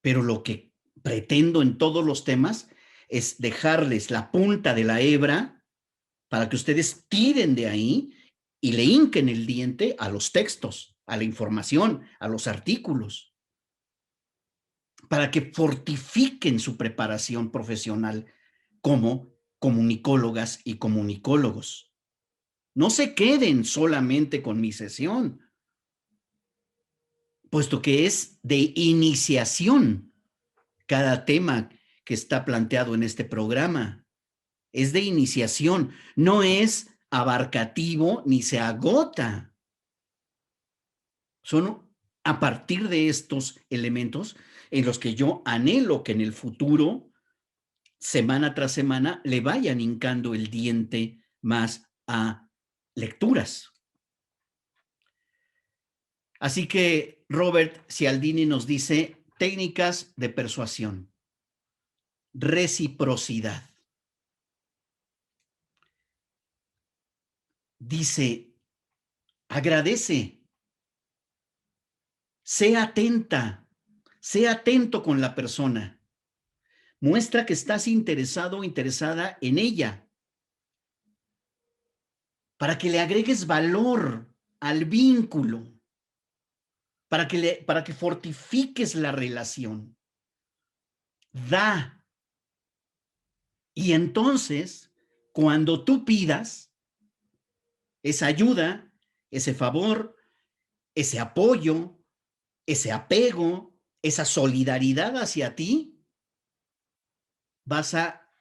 Speaker 1: Pero lo que pretendo en todos los temas es dejarles la punta de la hebra para que ustedes tiren de ahí y le hinquen el diente a los textos, a la información, a los artículos, para que fortifiquen su preparación profesional como comunicólogas y comunicólogos. No se queden solamente con mi sesión, puesto que es de iniciación cada tema que está planteado en este programa. Es de iniciación, no es abarcativo ni se agota. Son a partir de estos elementos en los que yo anhelo que en el futuro, semana tras semana, le vayan hincando el diente más a lecturas. Así que Robert Cialdini nos dice técnicas de persuasión, reciprocidad. Dice, agradece, sé atenta, sé atento con la persona. Muestra que estás interesado o interesada en ella para que le agregues valor al vínculo, para que fortifiques la relación. Da. Y entonces, cuando tú pidas esa ayuda, ese favor, ese apoyo, ese apego, esa solidaridad hacia ti, vas a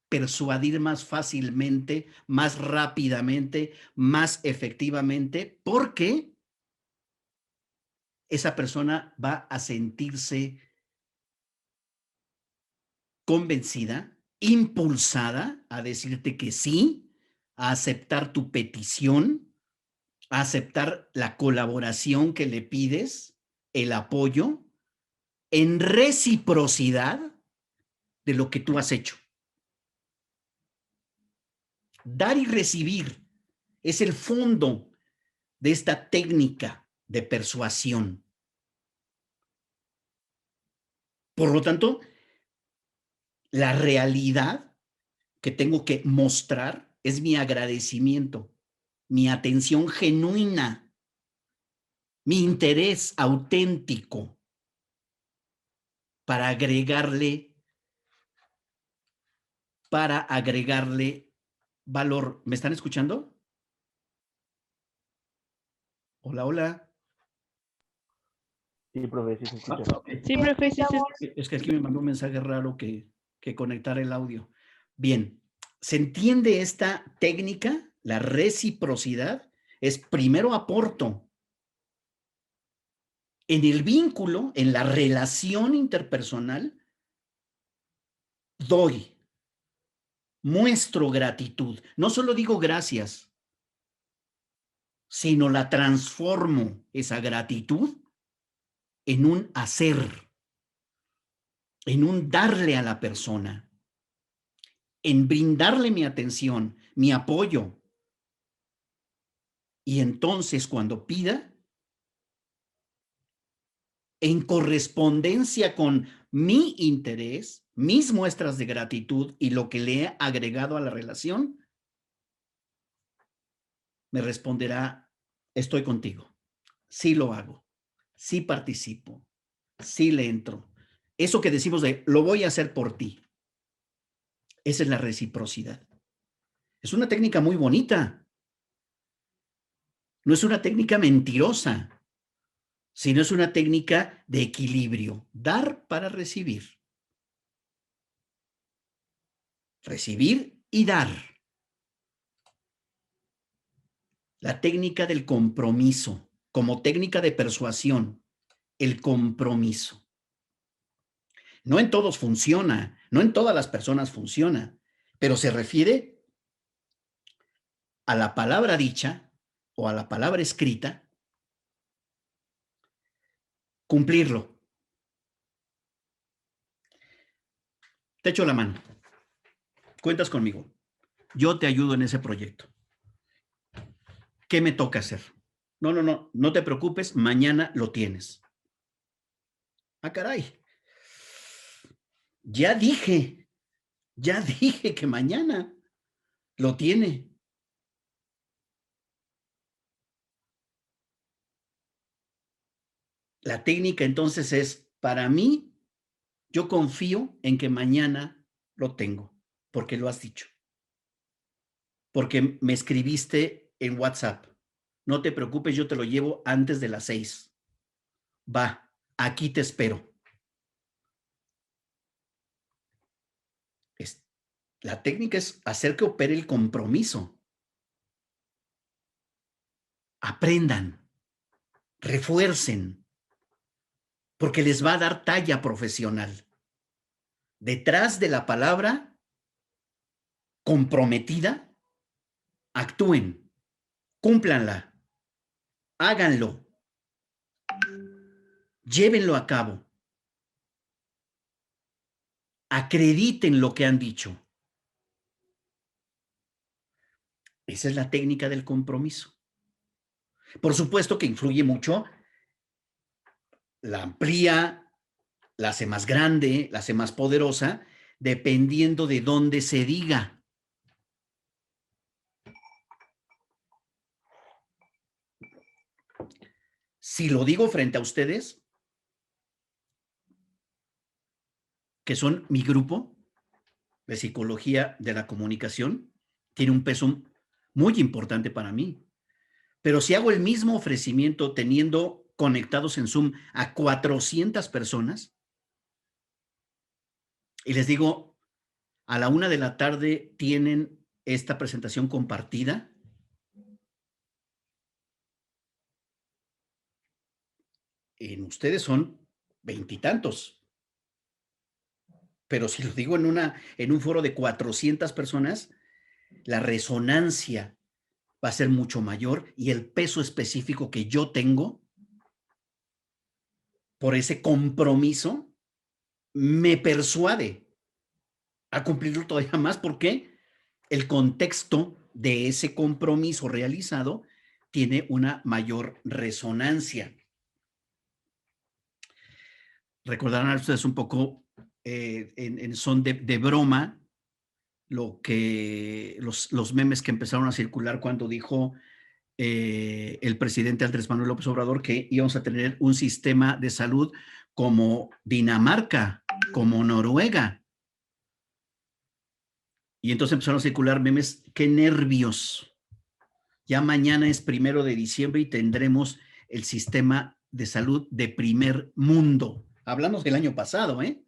Speaker 1: persuadir más fácilmente, más rápidamente, más efectivamente, porque esa persona va a sentirse convencida, impulsada a decirte que sí, a aceptar tu petición, a aceptar la colaboración que le pides, el apoyo, en reciprocidad de lo que tú has hecho. Dar y recibir es el fondo de esta técnica de persuasión. Por lo tanto, la realidad que tengo que mostrar es mi agradecimiento, mi atención genuina, mi interés auténtico para agregarle valor. ¿Me están escuchando? Hola, hola.
Speaker 11: Sí, profe, sí se escucha.
Speaker 3: Sí, profe, sí.
Speaker 1: Es que aquí me mandó un mensaje raro que conectar el audio. Bien, ¿se entiende esta técnica? La reciprocidad es primero aporto. En el vínculo, en la relación interpersonal, doy, muestro gratitud. No solo digo gracias, sino la transformo esa gratitud en un hacer, en un darle a la persona, en brindarle mi atención, mi apoyo. Y entonces cuando pida, en correspondencia con mi interés, mis muestras de gratitud y lo que le he agregado a la relación, me responderá, estoy contigo, sí lo hago, sí participo, sí le entro. Eso que decimos de, lo voy a hacer por ti, esa es la reciprocidad. Es una técnica muy bonita. No es una técnica mentirosa, sino es una técnica de equilibrio. Dar para recibir. Recibir y dar. La técnica del compromiso, como técnica de persuasión, el compromiso. No en todos funciona, no en todas las personas funciona, pero se refiere a la palabra dicha o a la palabra escrita, cumplirlo. Te echo la mano. Cuentas conmigo. Yo te ayudo en ese proyecto. ¿Qué me toca hacer? No te preocupes, mañana lo tienes. Ah, caray. Ya dije que mañana lo tiene. La técnica entonces es, para mí, yo confío en que mañana lo tengo, porque lo has dicho. Porque me escribiste en WhatsApp. No te preocupes, yo te lo llevo antes de las 6. Va, aquí te espero. La técnica es hacer que opere el compromiso. Aprendan, refuercen, porque les va a dar talla profesional. Detrás de la palabra comprometida, actúen, cúmplanla, háganlo, llévenlo a cabo, acrediten lo que han dicho. Esa es la técnica del compromiso. Por supuesto que influye mucho, la amplía, la hace más grande, la hace más poderosa, dependiendo de dónde se diga. Si lo digo frente a ustedes, que son mi grupo de psicología de la comunicación, tiene un peso muy importante para mí. Pero si hago el mismo ofrecimiento teniendo conectados en Zoom a 400 personas y les digo, a la 1 de la tarde tienen esta presentación compartida, en ustedes son 20 y tantos. Pero si lo digo en un foro de 400 personas, la resonancia va a ser mucho mayor y el peso específico que yo tengo por ese compromiso me persuade a cumplirlo todavía más, porque el contexto de ese compromiso realizado tiene una mayor resonancia. Recordarán ustedes un poco en son de broma los memes que empezaron a circular cuando dijo el presidente Andrés Manuel López Obrador que íbamos a tener un sistema de salud como Dinamarca, como Noruega. Y entonces empezaron a circular memes, qué nervios. Ya mañana es 1 de diciembre y tendremos el sistema de salud de primer mundo. Hablamos del año pasado, ¿eh?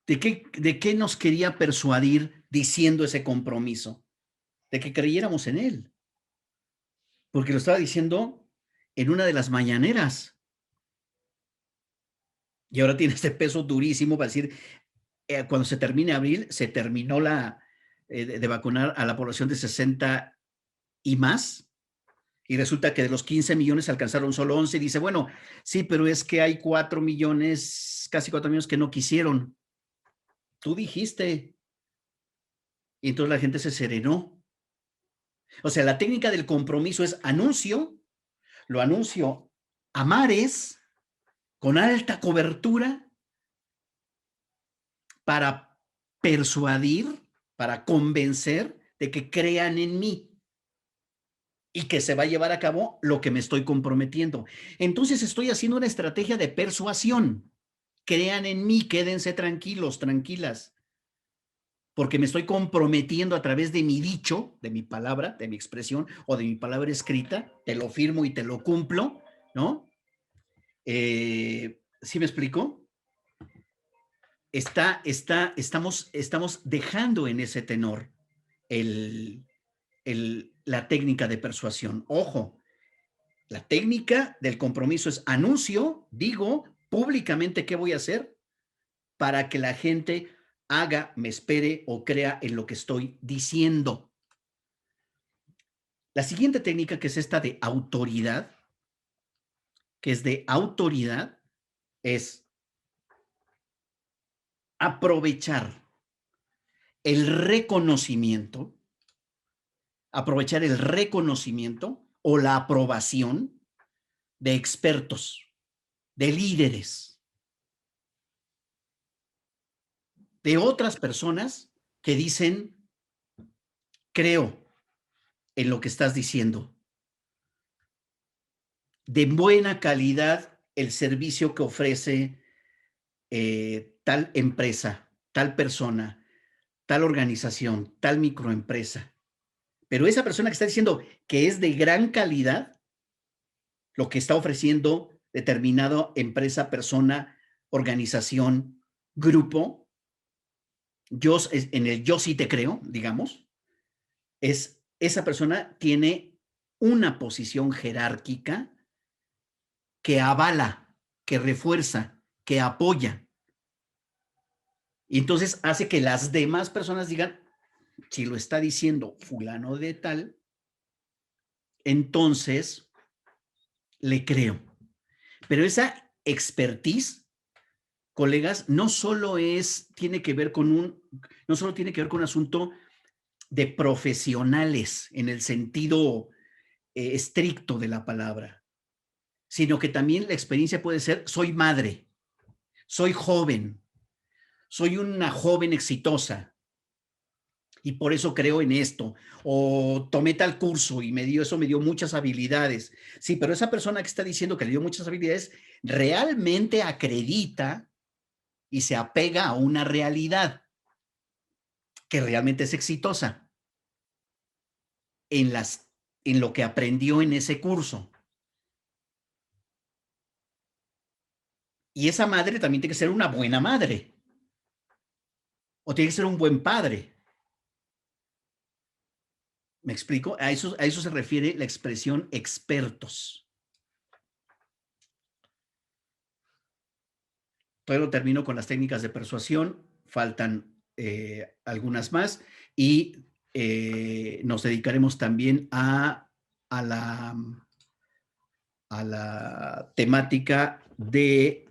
Speaker 1: ¿De qué nos quería persuadir diciendo ese compromiso? De que creyéramos en él. Porque lo estaba diciendo en una de las mañaneras. Y ahora tiene este peso durísimo para decir, cuando se termine abril, se terminó de vacunar a la población de 60 y más. Y resulta que de los 15 millones alcanzaron solo 11. Y dice, bueno, sí, pero es que hay 4 millones, casi 4 millones que no quisieron. Tú dijiste. Y entonces la gente se serenó. O sea, la técnica del compromiso es anuncio, lo anuncio a mares, con alta cobertura, para persuadir, para convencer de que crean en mí y que se va a llevar a cabo lo que me estoy comprometiendo. Entonces estoy haciendo una estrategia de persuasión. Crean en mí, quédense tranquilos, tranquilas, porque me estoy comprometiendo a través de mi dicho, de mi palabra, de mi expresión o de mi palabra escrita, te lo firmo y te lo cumplo, ¿no? ¿Sí me explico? Estamos dejando en ese tenor la técnica de persuasión. Ojo, la técnica del compromiso es anuncio, digo públicamente qué voy a hacer para que la gente haga, me espere o crea en lo que estoy diciendo. La siguiente técnica, que es esta de autoridad, es aprovechar el reconocimiento o la aprobación de expertos, de líderes, de otras personas que dicen, creo en lo que estás diciendo. De buena calidad el servicio que ofrece tal empresa, tal persona, tal organización, tal microempresa. Pero esa persona que está diciendo que es de gran calidad lo que está ofreciendo determinada empresa, persona, organización, grupo, en el yo sí te creo, digamos, esa persona tiene una posición jerárquica que avala, que refuerza, que apoya. Y entonces hace que las demás personas digan, si lo está diciendo fulano de tal, entonces le creo. Pero esa expertise, colegas, no solo tiene que ver con un asunto de profesionales en el sentido estricto de la palabra, sino que también la experiencia puede ser, soy madre, soy joven, soy una joven exitosa y por eso creo en esto, o tomé tal curso y eso me dio muchas habilidades. Sí, pero esa persona que está diciendo que le dio muchas habilidades realmente acredita y se apega a una realidad que realmente es exitosa en lo que aprendió en ese curso. Y esa madre también tiene que ser una buena madre. O tiene que ser un buen padre. ¿Me explico? A eso se refiere la expresión expertos. Todavía no termino con las técnicas de persuasión. Faltan algunas más. Y nos dedicaremos también a la temática de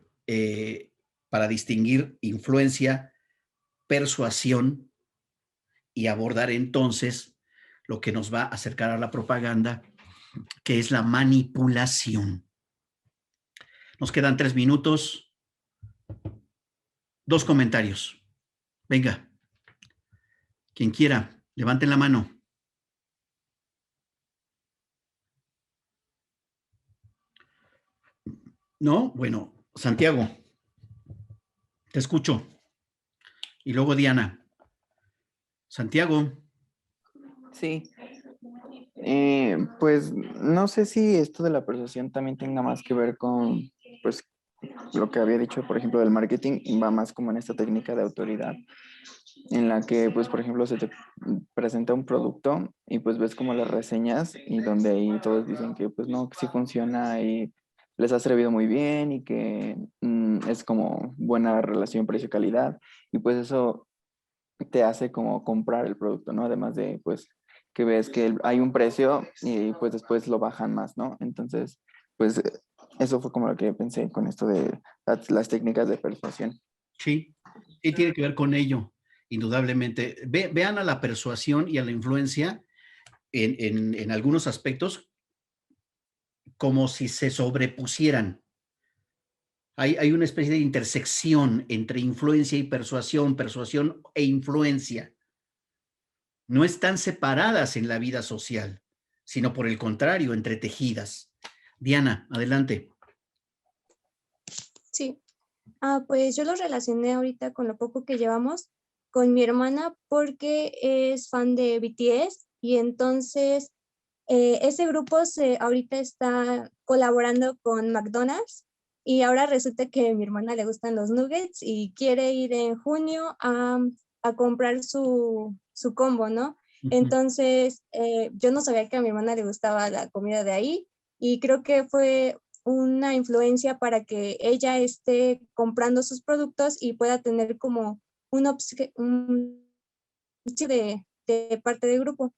Speaker 1: para distinguir influencia, persuasión y abordar entonces lo que nos va a acercar a la propaganda, que es la manipulación. Nos quedan 3 minutos. 2 comentarios. Venga. Quien quiera, levanten la mano. ¿No? Bueno, Santiago, te escucho. Y luego Diana. Santiago.
Speaker 11: Sí. Pues no sé si esto de la persuasión también tenga más que ver con, pues, lo que había dicho, por ejemplo, del marketing, va más como en esta técnica de autoridad, en la que, pues, por ejemplo, se te presenta un producto y pues ves como las reseñas y donde ahí todos dicen que, pues, no, que sí funciona y les ha servido muy bien y que es como buena relación precio-calidad y pues eso te hace como comprar el producto, ¿no? Además de, pues, que ves que hay un precio y pues después lo bajan más, ¿no? Entonces, pues eso fue como lo que pensé con esto de las técnicas de persuasión.
Speaker 1: Sí, sí tiene que ver con ello, indudablemente. Vean a la persuasión y a la influencia en algunos aspectos como si se sobrepusieran. Hay una especie de intersección entre influencia y persuasión e influencia. no están separadas en la vida social, sino por el contrario, entretejidas. Diana, adelante.
Speaker 12: Sí, pues yo lo relacioné ahorita con lo poco que llevamos con mi hermana porque es fan de BTS y entonces ese grupo ahorita está colaborando con McDonald's y ahora resulta que a mi hermana le gustan los nuggets y quiere ir en junio a comprar su combo, ¿no? Entonces yo no sabía que a mi hermana le gustaba la comida de ahí y creo que fue una influencia para que ella esté comprando sus productos y pueda tener como un de parte del grupo.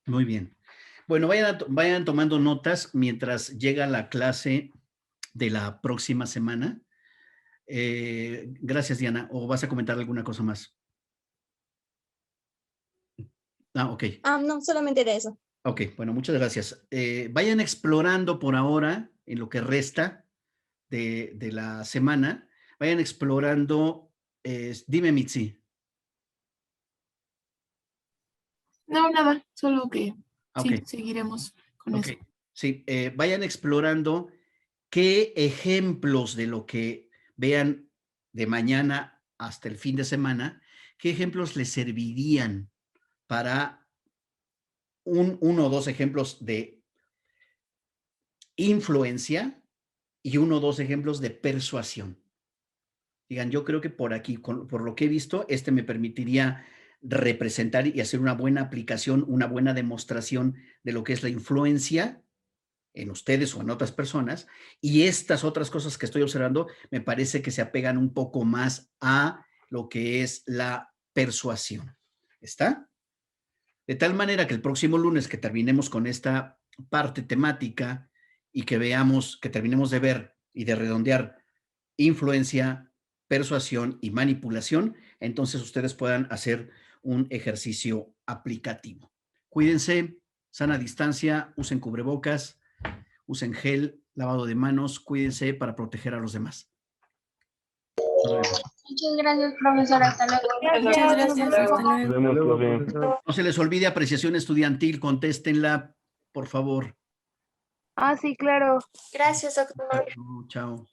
Speaker 1: Muy bien. Bueno, vayan tomando notas mientras llega la clase de la próxima semana. Gracias, Diana. ¿O vas a comentar alguna cosa más? Ok.
Speaker 12: No, solamente era eso.
Speaker 1: Ok, bueno, muchas gracias. Vayan explorando por ahora, en lo que resta de la semana, vayan explorando. Dime, Mitzi.
Speaker 13: No, nada, solo que
Speaker 1: Okay.
Speaker 13: sí, seguiremos con eso.
Speaker 1: Sí, vayan explorando qué ejemplos de lo que vean de mañana hasta el fin de semana, qué ejemplos les servirían para uno o dos ejemplos de influencia y uno o dos ejemplos de persuasión. Digan, yo creo que por aquí, por lo que he visto, me permitiría representar y hacer una buena aplicación, una buena demostración de lo que es la influencia en ustedes o en otras personas, y estas otras cosas que estoy observando me parece que se apegan un poco más a lo que es la persuasión. ¿Está? De tal manera que el próximo lunes que terminemos con esta parte temática y que veamos, que terminemos de ver y de redondear influencia, persuasión y manipulación, entonces ustedes puedan hacer un ejercicio aplicativo. Cuídense, sana distancia, usen cubrebocas, usen gel, lavado de manos, cuídense para proteger a los demás.
Speaker 10: Muchas gracias, profesor. Hasta luego.
Speaker 6: Muchas gracias. Hasta luego.
Speaker 1: No se les olvide apreciación estudiantil, contéstenla, por favor.
Speaker 4: Sí, claro.
Speaker 9: Gracias, doctor.
Speaker 1: Chao.